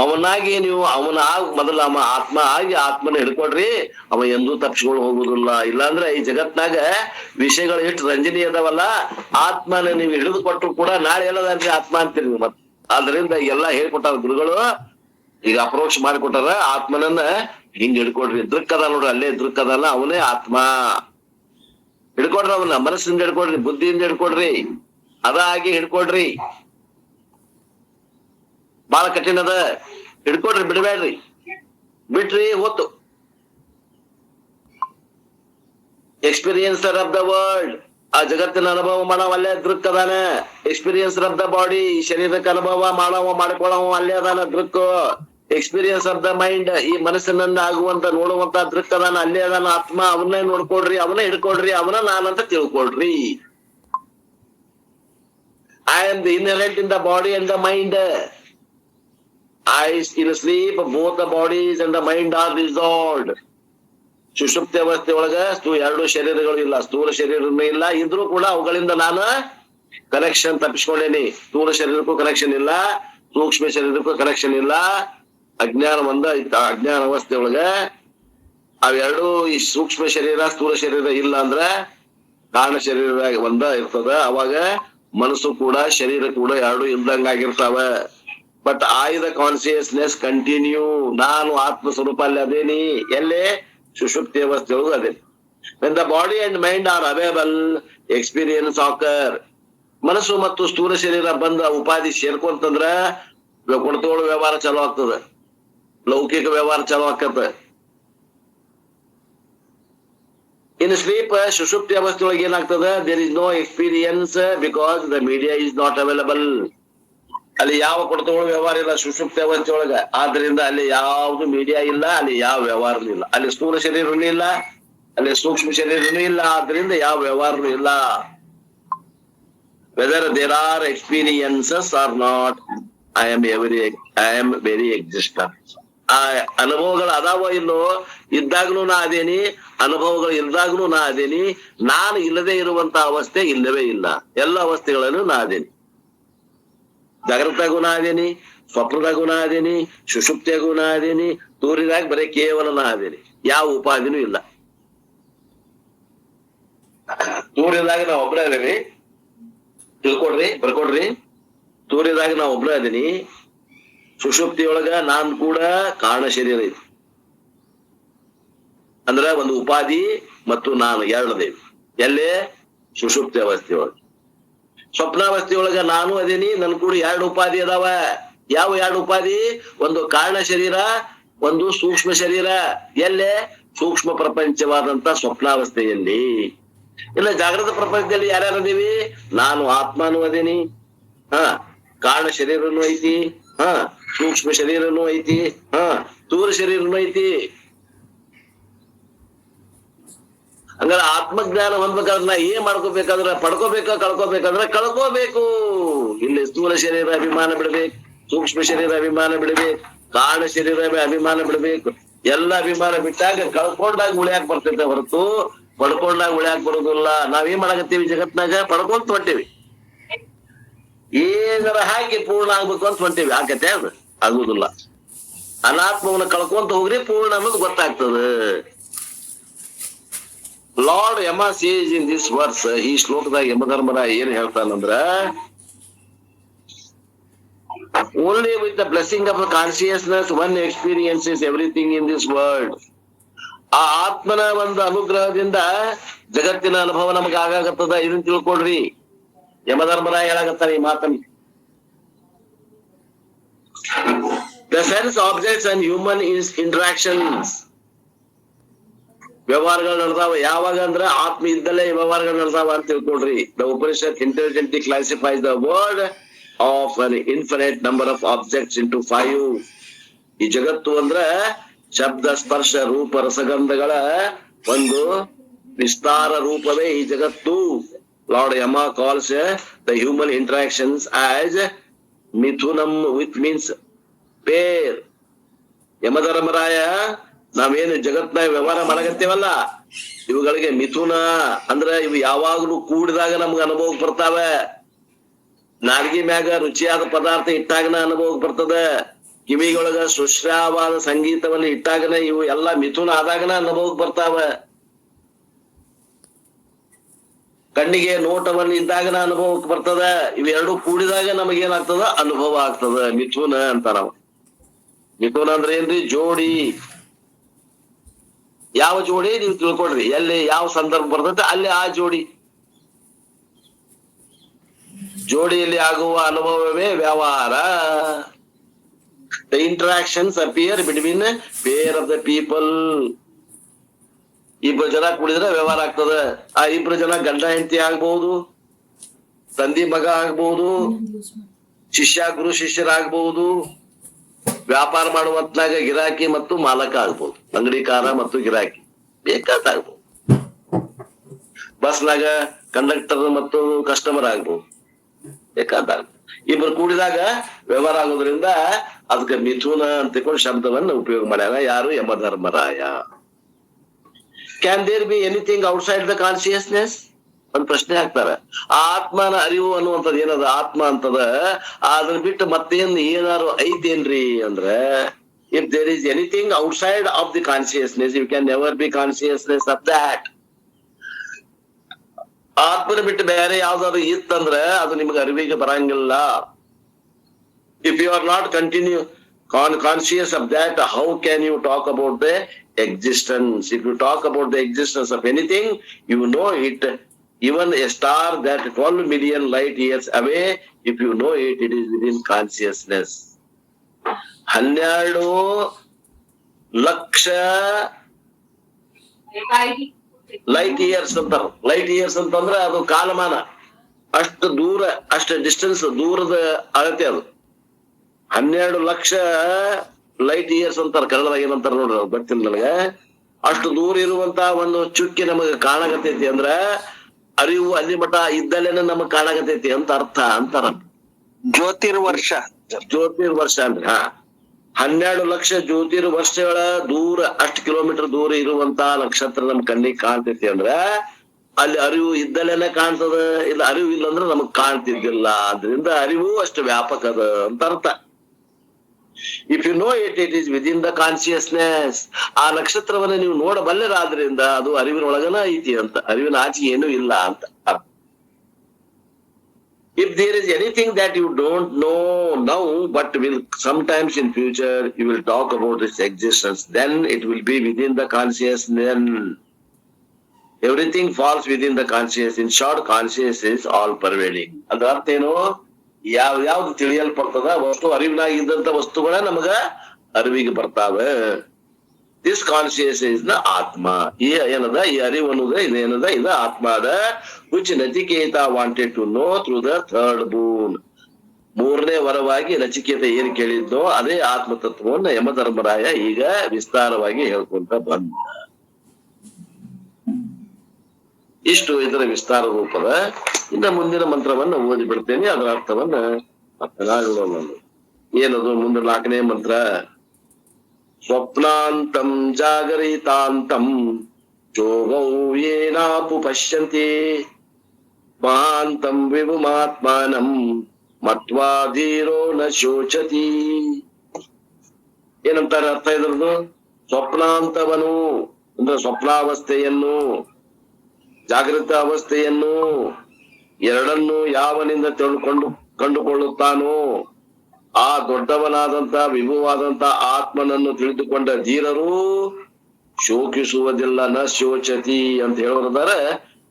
ಅವನಾಗಿ ನೀವು ಮೊದಲ ಆತ್ಮ ಆಗಿ ಆತ್ಮನ ಹಿಡ್ಕೊಡ್ರಿ, ಅವ ಎಂದೂ ತಪ್ಪಿಸ್ಕೊಂಡು ಹೋಗುದಿಲ್ಲ. ಇಲ್ಲಾಂದ್ರೆ ಈ ಜಗತ್ನಾಗ ವಿಷಯಗಳು ಎಷ್ಟು ರಂಜನಿ ಅದಾವಲ್ಲ, ಆತ್ಮನ ನೀವು ಹಿಡಿದು ಕೊಟ್ಟರು ಕೂಡ ನಾಳೆ ಎಲ್ಲದಾದ್ರೆ ಆತ್ಮ ಅಂತೀರಿ ನೀವು. ಮತ್ ಆದ್ರಿಂದ ಎಲ್ಲಾ ಹೇಳ್ಕೊಟ್ಟಾರ ಗುರುಗಳು, ಈಗ ಅಪ್ರೋಚ್ ಮಾಡಿಕೊಟ್ಟಾರ. ಆತ್ಮನನ್ನ ಹಿಂಗ್ ಹಿಡ್ಕೊಡ್ರಿ. ದೃಕ್ ಅದ ನೋಡ್ರಿ, ಅಲ್ಲೇ ದೃಕ್ ಅದಲ್ಲ, ಅವನೇ ಆತ್ಮ. ಹಿಡ್ಕೊಡ್ರಿ, ಅವನ್ನ ಮನಸ್ಸಿಂದ ಹಿಡ್ಕೊಡ್ರಿ, ಬುದ್ಧಿಯಿಂದ ಹಿಡ್ಕೊಡ್ರಿ, ಅದಾಗಿ ಹಿಡ್ಕೊಡ್ರಿ. ಬಾಳ ಕಠಿಣ ಅದ, ಹಿಡ್ಕೊಡ್ರಿ, ಬಿಡಬೇಡ್ರಿ. ಬಿಟ್ರಿ ಹೊತ್ತು ಎಕ್ಸ್ಪೀರಿಯನ್ಸರ್ ಆಫ್ ದ ವರ್ಲ್ಡ್, ಆ ಜಗತ್ತಿನ ಅನುಭವ ಮಾಡವ ಅಲ್ಲೇ ದೃಕ್ ಅದಾನ. ಎಕ್ಸ್ಪೀರಿಯನ್ಸರ್ ಆಫ್ ದ ಬಾಡಿ, ಶರೀರಕ್ಕೆ ಅನುಭವ ಮಾಡಿಕೊಳ್ಳವ ಅಲ್ಲೇ ಅದಾನ ದೃಕ್. ಎಕ್ಸ್ಪೀರಿಯನ್ಸ್ ಆಫ್ ದ ಮೈಂಡ್, ಈ ಮನಸ್ಸಿನಿಂದ ಆಗುವಂತ ನೋಡುವಂತ ದೃಕ್ ಅದಾನ, ಅಲ್ಲೇ ಅದಾನ ಆತ್ಮ. ಅವನ್ನೇ ನೋಡ್ಕೊಡ್ರಿ, ಅವನ್ನ ಹಿಡ್ಕೊಡ್ರಿ, ಅವನ ನಾನಂತ ತಿಳ್ಕೊಡ್ರಿ. I am the inherent in the body and the mind. in sleep both the bodies and the mind are dissolved. ಸುಷುಪ್ತಿ ಅವಸ್ಥೆ ಒಳಗ ಎರಡು ಶರೀರಗಳು ಇಲ್ಲ, ಸ್ಥೂಲ ಶರೀರನೂ ಇಲ್ಲ. ಇದ್ರೂ ಕೂಡ ಅವುಗಳಿಂದ ನಾನು ಕನೆಕ್ಷನ್ ತಪ್ಪಿಸ್ಕೊಂಡೇನಿ. ಸ್ಥೂಲ ಶರೀರಕ್ಕೂ ಕನೆಕ್ಷನ್ ಇಲ್ಲ, ಸೂಕ್ಷ್ಮ ಶರೀರಕ್ಕೂ ಕನೆಕ್ಷನ್ ಇಲ್ಲ. ಅಜ್ಞಾನ ಅಜ್ಞಾನ ಅವಸ್ಥೆ ಒಳಗ ಅವೆರಡು, ಈ ಸೂಕ್ಷ್ಮ ಶರೀರ ಸ್ಥೂಲ ಶರೀರ ಇಲ್ಲ ಅಂದ್ರ ಕಾರಣ ಶರೀರ ಒಂದ ಇರ್ತದ. ಅವಾಗ ಮನಸ್ಸು ಕೂಡ ಶರೀರ ಕೂಡ ಎರಡು ಇಲ್ದಂಗ ಆಗಿರ್ತಾವ. But the consciousness continue. ನಾನು ಆತ್ಮ ಸ್ವರೂಪ ಅಲ್ಲಿ ಅದೇನಿ. ಎಲ್ಲೇ? ಸುಷುಪ್ತಿ ಅವಸ್ಥೆ ಒಳಗೂ ಅದೇನಿ. when the body and mind are available, experience occur. ಮನಸ್ಸು ಮತ್ತು ಸ್ಥೂಲ ಶರೀರ ಬಂದ ಉಪಾಧಿ ಸೇರ್ಕೊಂತಂದ್ರ ಕೊಡ್ತೋಳು ವ್ಯವಹಾರ ಚಾಲು ಆಗ್ತದ, ಲೌಕಿಕ ವ್ಯವಹಾರ ಚಾಲು ಆಕತ್ತ. ಇನ್ ಸ್ಲೀಪ್, ಸುಷುಪ್ತಿ ಅವಸ್ಥೆ ಒಳಗೆ ಏನಾಗ್ತದ? There is no experience because the media is not available. ಅಲ್ಲಿ ಯಾವ ಕೊಡ್ತೋಳು ವ್ಯವಹಾರ ಇಲ್ಲ ಸುಷುಪ್ತಿ ಅವಸ್ಥೆ ಒಳಗ. ಆದ್ರಿಂದ ಅಲ್ಲಿ ಯಾವ್ದು ಮೀಡಿಯಾ ಇಲ್ಲ, ಅಲ್ಲಿ ಯಾವ ವ್ಯವಹಾರನೂ ಇಲ್ಲ. ಅಲ್ಲಿ ಸ್ಥೂಲ ಶರೀರನೂ ಇಲ್ಲ, ಅಲ್ಲಿ ಸೂಕ್ಷ್ಮ ಶರೀರನೂ ಇಲ್ಲ. ಆದ್ರಿಂದ ಯಾವ ವ್ಯವಹಾರನೂ ಇಲ್ಲ. whether there are experiences or not, I am very existence. ಆ ಅನುಭವಗಳು ಅದಾವ ಇಲ್ಲೋ, ಇದ್ದಾಗ್ಲೂ ನಾ ಅದೇನಿ, ಅನುಭವಗಳು ಇಲ್ದಾಗ್ಲೂ ನಾ ಅದೇನಿ. ನಾನು ಇಲ್ಲದೆ ಇರುವಂತ ಅವಸ್ಥೆ ಇಲ್ಲವೇ ಇಲ್ಲ. ಎಲ್ಲ ಅವಸ್ಥೆಗಳನ್ನು ನಾ ಅದೇನಿ. ಜಾಗೃತಾಗೂ ನಾ ಅದೇನಿ, ಸ್ವಪ್ನದಾಗೂ ನಾ ಅದೇನಿ, ಸುಷುಪ್ತಿಯಾಗೂ ನಾ ಅದೇನಿ, ತೂರಿದಾಗ ಬರೀ ಕೇವಲ ನಾ ಅದೇನಿ. ಯಾವ ಉಪಾಧಿನೂ ಇಲ್ಲ. ತೂರಿದಾಗ ನಾ ಒಬ್ಬರೇ ಅದೇನಿ, ತಿಳ್ಕೊಡ್ರಿ, ಬರ್ಕೊಡ್ರಿ. ತೂರಿದಾಗ ನಾ ಒಬ್ಬರೇ ಅದೇನಿ. ಸುಷುಪ್ತಿಯೊಳಗ ನಾನ್ ಕೂಡ ಕಾರಣ ಶರೀರ ಐತಿ. ಅಂದ್ರ ಒಂದು ಉಪಾಧಿ ಮತ್ತು ನಾನು ಎರಡದೇವಿ. ಎಲ್ಲೇ? ಸುಷುಪ್ತಿ ಅವಸ್ಥೆಯೊಳಗ. ಸ್ವಪ್ನಾವಸ್ಥೆಯೊಳಗ ನಾನು ಅದೇನಿ, ನನ್ ಕೂಡ ಎರಡು ಉಪಾಧಿ ಅದಾವ. ಯಾವ ಎರಡು ಉಪಾಧಿ? ಒಂದು ಕಾರಣ ಶರೀರ, ಒಂದು ಸೂಕ್ಷ್ಮ ಶರೀರ. ಎಲ್ಲೇ? ಸೂಕ್ಷ್ಮ ಪ್ರಪಂಚವಾದಂತ ಸ್ವಪ್ನಾವಸ್ಥೆಯಲ್ಲಿ. ಇಲ್ಲ ಜಾಗೃತ ಪ್ರಪಂಚದಲ್ಲಿ ಯಾರ್ಯಾರು ಅದೀವಿ? ನಾನು ಆತ್ಮನೂ ಅದೇನಿ, ಕಾರಣ ಶರೀರನೂ ಐತಿ, ಸೂಕ್ಷ್ಮ ಶರೀರನೂ ಐತಿ, ಸ್ಥೂಲ ಶರೀರನೂ ಐತಿ. ಹಂಗಾರೆ ಆತ್ಮಜ್ಞಾನ ಹೊಂದ್ಬೇಕಾದ್ರೆ ನಾ ಏನ್ ಮಾಡ್ಕೋಬೇಕಾದ್ರ? ಪಡ್ಕೋಬೇಕ, ಕಳ್ಕೋಬೇಕಂದ್ರ ಕಳ್ಕೋಬೇಕು. ಇಲ್ಲಿ ಸ್ಥೂಲ ಶರೀರ ಅಭಿಮಾನ ಬಿಡ್ಬೇಕು, ಸೂಕ್ಷ್ಮ ಶರೀರ ಅಭಿಮಾನ ಬಿಡ್ಬೇಕು, ಕಾರಣ ಶರೀರ ಅಭಿಮಾನ ಬಿಡ್ಬೇಕು. ಎಲ್ಲ ಅಭಿಮಾನ ಬಿಟ್ಟಾಗ ಕಳ್ಕೊಂಡಾಗ ಉಳಿಯಾಕ ಬರ್ತೈತೆ ಹೊರತು ಪಡ್ಕೊಂಡಾಗ ಉಳಿಯಾಕ ಬರೋದಿಲ್ಲ. ನಾವೇನ್ ಮಾಡಕತ್ತೀವಿ ಜಗತ್ನಾಗ? ಪಡ್ಕೊಂತ ಹೊಂಟೇವಿ. ಏನಾರ ಹಾಕಿ ಪೂರ್ಣ ಆಗ್ಬೇಕು ಅಂತ ಹೊಂಟೇವಿ. ಆಗತ್ತೆ? ಅದು ಆಗುದಿಲ್ಲ. ಅನಾತ್ಮವನ್ನ ಕಳ್ಕೊಂತ ಹೋಗ್ರಿ, ಪೂರ್ಣ ಅನ್ನೋದು ಗೊತ್ತಾಗ್ತದ. Lord Yama says in this verse, ಈ ಶ್ಲೋಕದಾಗ ಯಮಧರ್ಮರಾಯ ಏನ್ ಹೇಳ್ತಾನಂದ್ರ, only with the blessing of the consciousness one experiences everything in this world. ಆ ಆತ್ಮನ ಒಂದು ಅನುಗ್ರಹದಿಂದ ಜಗತ್ತಿನ ಅನುಭವ ನಮಗ ಆಗಾಗತ್ತದ. ಇದನ್ನ ತಿಳ್ಕೊಡ್ರಿ. ಯಮಧರ್ಮರಾಯ ಹೇಳಾಗತ್ತಾರ ಈ ಮಾತನ್ನ. The sense objects and human is interactions. ವ್ಯವಹಾರಗಳು ನಡೆದಾವ. ಯಾವಾಗ ಅಂದ್ರ ಆತ್ಮ ಇದ್ದಲ್ಲೇ ವ್ಯವಹಾರಗಳು ನಡೆದಾವ ಅಂತ ತಿಳ್ಕೊಡ್ರಿ. The Upanishad intelligently classifies the world of an infinite number of objects into 5. ಈ ಜಗತ್ತು ಅಂದ್ರ ಶಬ್ದ, ಸ್ಪರ್ಶ, ರೂಪ, ರಸಗಂಧಗಳ ಒಂದು ವಿಸ್ತಾರ ರೂಪವೇ ಈ ಜಗತ್ತು. Lord Yama calls the human interactions as mithunam, which means pair. Yamadharmaraya ನಾವೇನು ಜಗತ್ನಾಗ ವ್ಯವಹಾರ ಮಾಡಕತ್ತೇವಲ್ಲ, ಇವುಗಳಿಗೆ ಮಿಥುನ ಅಂದ್ರ ಇವು ಯಾವಾಗ್ಲೂ ಕೂಡಿದಾಗ ನಮ್ಗ ಅನುಭವಕ್ಕೆ ಬರ್ತಾವ. ನಾಲ್ಗಿ ಮ್ಯಾಗ ರುಚಿಯಾದ ಪದಾರ್ಥ ಇಟ್ಟಾಗನ ಅನುಭವಕ್ಕೆ ಬರ್ತದ. ಕಿವಿಗೊಳಗ ಸುಶ್ರಾವಾದ ಸಂಗೀತವನ್ನ ಇಟ್ಟಾಗನ ಇವು ಎಲ್ಲಾ ಮಿಥುನ ಆದಾಗನ ಅನುಭವಕ್ಕೆ ಬರ್ತಾವ. ಕಣ್ಣಿಗೆ ನೋಟವನ್ನು ಇದ್ದಾಗನ ಅನುಭವಕ್ಕೆ ಬರ್ತದ. ಇವೆರಡು ಕೂಡಿದಾಗ ನಮಗೇನಾಗ್ತದ, ಅನುಭವ ಆಗ್ತದ. ಮಿಥುನ ಅಂತ ನಾವು. ಮಿಥುನ ಅಂದ್ರೆ ಏನ್ರಿ? ಜೋಡಿ. ಯಾವ ಜೋಡಿ ನೀವು ತಿಳ್ಕೊಡ್ರಿ, ಎಲ್ಲಿ ಯಾವ ಸಂದರ್ಭ ಬರ್ತೈತೆ ಅಲ್ಲಿ ಆ ಜೋಡಿ. ಜೋಡಿಯಲ್ಲಿ ಆಗುವ ಅನುಭವವೇ ವ್ಯವಹಾರ. The interactions appear between a pair of the people. ಇಬ್ರು ಜನ ಕೂಡಿದ್ರೆ ವ್ಯವಹಾರ ಆಗ್ತದ. ಆ ಇಬ್ರು ಜನ ಗಂಡ ಹೆಂಡತಿ ಆಗ್ಬಹುದು, ತಂದಿ ಮಗ ಆಗ್ಬಹುದು, ಶಿಷ್ಯ ಗುರು ಶಿಷ್ಯರಾಗಬಹುದು, ವ್ಯಾಪಾರ ಮಾಡುವಂತಾಗ ಗಿರಾಕಿ ಮತ್ತು ಮಾಲಕ ಆಗ್ಬಹುದು, ಅಂಗಡಿಕಾರ ಮತ್ತು ಗಿರಾಕಿ ಬೇಕಾದಾಗ್ಬಹುದು. ಬಸ್ನಾಗ ಕಂಡಕ್ಟರ್ ಮತ್ತು ಕಸ್ಟಮರ್ ಆಗ್ಬಹುದು, ಬೇಕಾದಾಗ. ಇಬ್ರು ಕೂಡಿದಾಗ ವ್ಯವಹಾರ ಆಗೋದ್ರಿಂದ ಅದಕ್ಕೆ ಮಿಥುನ ಅಂತ ತಿಳ್ಕೊಂಡು ಶಬ್ದವನ್ನ ಉಪಯೋಗ ಮಾಡ್ಯಾರ ಯಾರು? Yamadharmaraya. Can there be anything outside the consciousness? ಒಂದ್ ಪ್ರಶ್ನೆ ಹಾಕ್ತಾರ. ಆ ಆತ್ಮನ ಅರಿವು ಅನ್ನುವಂಥದ್ದು ಏನದ? ಆತ್ಮ ಅಂತದ. ಅದನ್ನ ಬಿಟ್ಟು ಮತ್ತೇನ್ ಏನಾರು ಐತೇನ್ರಿ ಅಂದ್ರೆ, if there is anything outside of the consciousness, you can never be consciousness of that. ಆತ್ಮನ ಬಿಟ್ಟು ಬೇರೆ ಯಾವ್ದಾದ್ರು ಇತ್ತಂದ್ರೆ ಅದು ನಿಮ್ಗೆ ಅರಿವಿಗೆ ಬರಂಗಿಲ್ಲ. If you are not continue conscious of that, how can you talk about the existence? If you talk about the existence of anything, you know it. Even a star that 12 million light years away, if you know it, it is within consciousness. 12 lakh light years ಅಂತಾರ. Light years ಅಂತಂದ್ರೆ ಅದು ಕಾಲಮಾನ. ಅಷ್ಟು ದೂರ, ಅಷ್ಟು distance, ದೂರದ ಅಳತೆ ಅದು. 12 ಲಕ್ಷ ಲೈಟ್ ಇಯರ್ಸ್ ಅಂತಾರ. ಕನ್ನಡದಾಗ ಏನಂತಾರ ನೋಡ್ರಿ, ಅದು ಗೊತ್ತಿಲ್ಲ ನನಗೆ. ಅಷ್ಟು ದೂರ ಇರುವಂತ ಒಂದು ಚುಕ್ಕಿ ನಮಗ ಕಾಣಕತೈತಿ ಅಂದ್ರ ಅರಿವು ಅಲ್ಲಿ ಮಠ ಇದ್ದಲ್ಲೇನ ನಮಗ್ ಕಾಣಕತೈತಿ ಅಂತ ಅರ್ಥ ಅಂತಾರ. ಜ್ಯೋತಿರ್ವರ್ಷ. ಜ್ಯೋತಿರ್ವರ್ಷ ಅಂದ್ರೆ 12 ಲಕ್ಷ ಜ್ಯೋತಿರ್ವರ್ಷಗಳ ದೂರ, ಅಷ್ಟು ಕಿಲೋಮೀಟರ್ ದೂರ ಇರುವಂತ ನಕ್ಷತ್ರ ನಮ್ ಕಣ್ಣಿಗೆ ಕಾಣ್ತೈತಿ ಅಂದ್ರ ಅಲ್ಲಿ ಅರಿವು ಇದ್ದಲ್ಲೇನ ಕಾಣ್ತದ. ಇಲ್ಲ ಅರಿವು ಇಲ್ಲ ಅಂದ್ರೆ ನಮಗ್ ಕಾಣ್ತಿದ್ದಿಲ್ಲ. ಅದರಿಂದ ಅರಿವು ಅಷ್ಟು ವ್ಯಾಪಕ ಅದ ಅಂತ ಅರ್ಥ. If you know it, it is within the consciousness. ಆ ನಕ್ಷತ್ರವನ್ನ ನೀವು ನೋಡಬಲ್ಲರಾದ್ರಿಂದ ಅದು ಅರಿವಿನೊಳಗನ ಐತಿ ಅಂತ. ಅರಿವಿನ ಆಚೆ ಏನೂ ಇಲ್ಲ ಅಂತ. If there is anything that you don't know now, but will sometimes in future you will talk about its existence, then it will be within the consciousness. Everything falls within the conscious. In short, conscious is all pervading. ಅದರ ಅರ್ಥ ಏನು? ಯಾವ್ದು ತಿಳಿಯಲ್ಪಡ್ತದ ವಸ್ತು, ಅರಿವಿನಾಗಿದ್ದಂತ ವಸ್ತುಗಳ ನಮಗ ಅರಿವಿಗೆ ಬರ್ತಾವೆ. This conscious is the ಆತ್ಮ. ಈ ಏನದ, ಈ ಅರಿವು ಅನ್ನೋದ ಇದೇನದ, ಇದು ಆತ್ಮ ಅದ. Which Nachiketa wanted to know through the third boon. 3ನೇ ವರವಾಗಿ ನಚಿಕೇತ ಏನ್ ಕೇಳಿದ್ನೋ ಅದೇ ಆತ್ಮತತ್ವವನ್ನ ಯಮಧರ್ಮರಾಯ ಈಗ ವಿಸ್ತಾರವಾಗಿ ಹೇಳ್ಕೊಂತ ಬಂದ. ಇಷ್ಟು ಇದರ ವಿಸ್ತಾರ ರೂಪದ. ಇನ್ನ ಮುಂದಿನ ಮಂತ್ರವನ್ನ ಓದಿ ಬಿಡ್ತೇನೆ, ಅದರ ಅರ್ಥವನ್ನ ಮತ್ತೆ ನಾಳೋಣ. ಏನದು ಮುಂದೆ 4ನೇ ಮಂತ್ರ? ಸ್ವಪ್ನಾಂತಂ ಜಾಗರಿತಾಂತಂ ಚೋಗೌ ಯೇನಾಪು ಪಶ್ಯಂತಿ ಮಹಾಂತಂ ವಿಭುಮಾತ್ಮಾನಂ ಮತ್ವಾ ಧೀರೋ ನ ಶೋಚತಿ. ಏನಂತಾರೆ ಅರ್ಥ ಇದ್ರದ್ದು? ಸ್ವಪ್ನಾಂತವನು ಅಂದ್ರೆ ಸ್ವಪ್ನಾವಸ್ಥೆಯನ್ನು, ಜಾಗೃತ ಅವಸ್ಥೆಯನ್ನು ಎರಡನ್ನು ಯಾವನಿಂದ ಕಂಡುಕೊಳ್ಳುತ್ತಾನೋ ಆ ದೊಡ್ಡವನಾದಂತ ವಿಭುವಾದಂತ ಆತ್ಮನನ್ನು ತಿಳಿದುಕೊಂಡ ಧೀರರು ಶೋಕಿಸುವುದಿಲ್ಲ. ನ ಶೋಚತಿ ಅಂತ ಹೇಳೋದಾರೆ.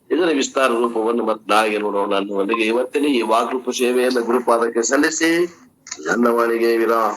ಇದರ ವಿಸ್ತಾರ ರೂಪವನ್ನು ಮತ್ತೆ ನಾಗೆ ನೋಡೋಣ ಅನ್ನುವಲ್ಲಿಗೆ ಇವತ್ತಿನ ಈ ವಾಗ್ರೂಪ ಸೇವೆಯನ್ನು ಗುರುಪಾದಕ್ಕೆ ಸಲ್ಲಿಸಿ ನನ್ನವನಿಗೆ ವಿರಾಮ.